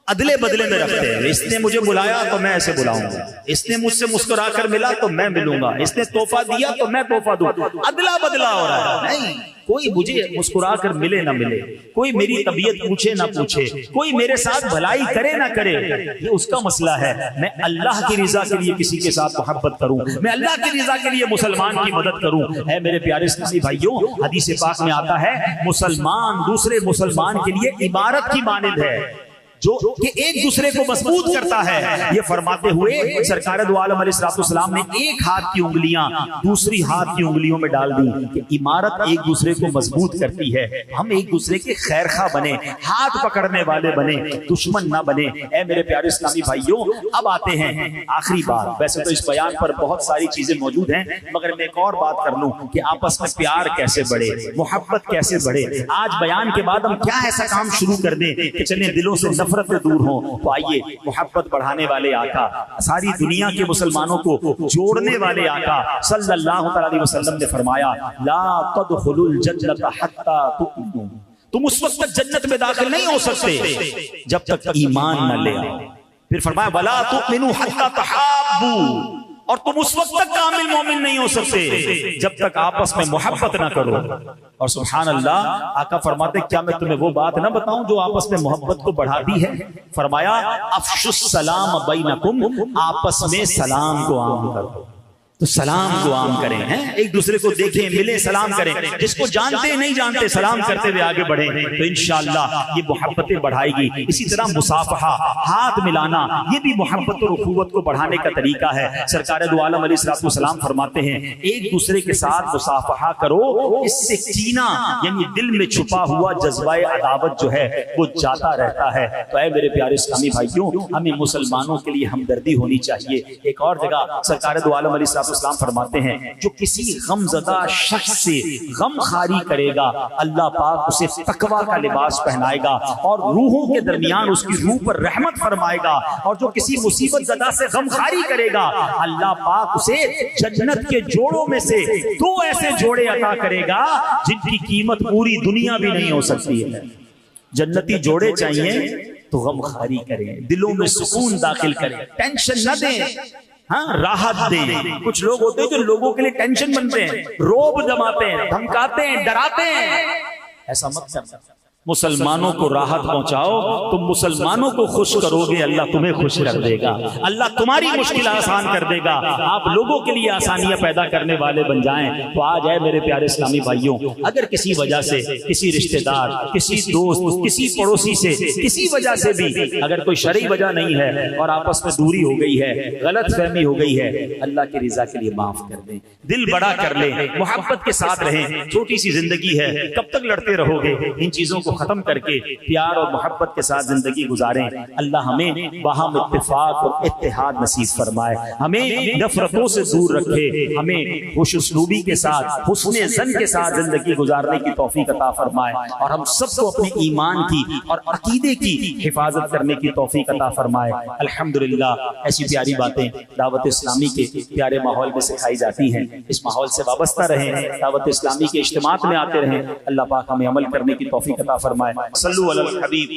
ادلے بدلے میں رکھتے ہیں۔ اس نے مجھے بلایا تو میں ایسے بلاؤں گا، اس نے مجھ سے مسکرا کر ملا تو میں ملوں گا، اس نے تحفہ دیا تو میں تحفہ دوں، ادلا بدلا ہو رہا ہے۔ نہیں، کوئی مجھے مسکرا کر ملے نہ ملے، کوئی میری طبیعت پوچھے نہ پوچھے، کوئی میرے ساتھ بھلائی کرے نہ کرے، یہ اس کا مسئلہ ہے۔ میں اللہ کی رضا کے لیے کسی کے ساتھ محبت کروں، میں اللہ کی رضا کے لیے مسلمان کی مدد کروں۔ اے میرے پیارے اسلامی بھائیوں، حدیث پاک میں آتا ہے مسلمان دوسرے مسلمان کے لیے عمارت کی مانند ہے جو کہ ایک دوسرے کو مضبوط کرتا ہے۔ یہ فرماتے ہوئے سرکار دو عالم علیہ السلام نے ایک ہاتھ کی انگلیاں دوسری ہاتھ کی انگلیوں میں ڈال دی کہ عمارت ایک دوسرے کو مضبوط کرتی ہے۔ ہم ایک دوسرے کے خیر خواہ بنے، ہاتھ پکڑنے والے بنے، دشمن نہ بنے۔ اے میرے پیارے اسلامی بھائیوں، اب آتے ہیں آخری بات۔ ویسے تو اس بیان پر بہت ساری چیزیں موجود ہیں، مگر میں ایک اور بات کر لوں کہ آپس میں پیار کیسے بڑھے، محبت کیسے بڑھے۔ آج بیان کے بعد ہم کیا ایسا کام شروع کر دیں کہ چلیں دلوں سے نفرت دور ہوں۔ تو آئیے محبت بڑھانے والے آقا، ساری دنیا کے مسلمانوں کو جوڑنے والے آقا صلی اللہ علیہ وسلم نے فرمایا لا تدخلوا الجنت حتی تؤمنوا، تم اس وقت تک جنت میں داخل نہیں ہو سکتے جب تک ایمان نہ لے آؤ۔ پھر فرمایا وَلَا تُؤْمِنُوا حَتَّى تَحَابُّوا، اور تم اس وقت تک کامل مومن نہیں ہو سکتے جب تک آپس میں محبت نہ کرو. اور سبحان اللہ، آقا فرماتے کیا میں تمہیں وہ بات نہ بتاؤں جو آپس میں محبت کو بڑھاتی ہے؟ فرمایا افشوا السلام بینکم، آپس میں سلام کو عام کرو. تو سلام کو عام کریں، ایک دوسرے کو دیکھیں، ملیں، سلام کریں. جس کو جانتے نہیں جانتے سلام کرتے ہوئے آگے بڑھیں تو انشاءاللہ یہ محبتیں بڑھائے گی. اسی طرح مصافحہ، ہاتھ ملانا، یہ بھی محبت اور اخوت کو بڑھانے کا طریقہ ہے. سرکار دو عالم علیہ السلام فرماتے ہیں ایک دوسرے کے ساتھ مصافحہ کرو، اس سے کینہ یعنی دل میں چھپا ہوا جذبہ عداوت جو ہے وہ جاتا رہتا ہے. تو اے میرے پیارے اسلامی بھائیوں، ہمیں مسلمانوں کے لیے ہمدردی ہونی چاہیے. ایک اور جگہ سرکار دو عالم علیہ السلام فرماتے ہیں جو کسی غم زدہ شخص سے غم خاری کرے گا اللہ پاک اسے تقوی کا لباس پہنائے گا اور روحوں کے درمیان اس کی روح پر رحمت فرمائے گا. اور جو کسی مصیبت زدہ سے غم خاری کرے گا اللہ پاک اسے جنت کے جوڑوں میں سے 2 ایسے جوڑے عطا کرے گا جن کی قیمت پوری دنیا بھی نہیں ہو سکتی ہے. جنتی جوڑے چاہیے تو غم خاری کریں، دلوں میں سکون داخل کریں، ٹینشن نہ دیں، ہاں راحت دیں. کچھ لوگ ہوتے ہیں جو لوگوں کے لیے ٹینشن بنتے ہیں، روب جماتے ہیں، دھمکاتے ہیں، ڈراتے ہیں. ایسا مت کرنا. مسلمانوں کو راحت پہنچاؤ، تم مسلمانوں کو خوش کرو گے اللہ تمہیں خوش کر دے گا، اللہ تمہاری مشکل آسان کر دے گا. آپ لوگوں کے لیے آسانیاں پیدا کرنے والے بن جائیں. تو آج ہے میرے پیارے اسلامی بھائیوں، اگر کسی وجہ سے کسی رشتہ دار، کسی دوست، کسی پڑوسی سے کسی وجہ سے بھی اگر کوئی شرعی وجہ نہیں ہے اور آپس میں دوری ہو گئی ہے، غلط فہمی ہو گئی ہے، اللہ کی رضا کے لیے معاف کر دیں، دل بڑا کر لیں، محبت کے ساتھ رہیں. چھوٹی سی زندگی ہے، کب تک لڑتے رہو گے؟ ان چیزوں کو ختم کر کے پیار اور محبت کے ساتھ زندگی گزاریں. اللہ ہمیں باہم اتفاق اور اتحاد نصیب فرمائے، ہمیں نفرتوں سے دور رکھے، ہمیں خوش اسلوبی کے ساتھ، حسن ظن کے ساتھ زندگی گزارنے کی توفیق عطا فرمائے، اور ہم سب کو اپنے ایمان کی اور عقیدے کی حفاظت کرنے کی توفیق عطا فرمائے. الحمدللہ ایسی پیاری باتیں دعوت اسلامی کے پیارے ماحول میں سکھائی جاتی ہیں. اس ماحول سے وابستہ رہیں، دعوت اسلامی کے اجتماعات میں آتے رہیں. اللہ پاک ہمیں عمل کرنے کی توفیق عطا فرمائے. صلو علی الحبیب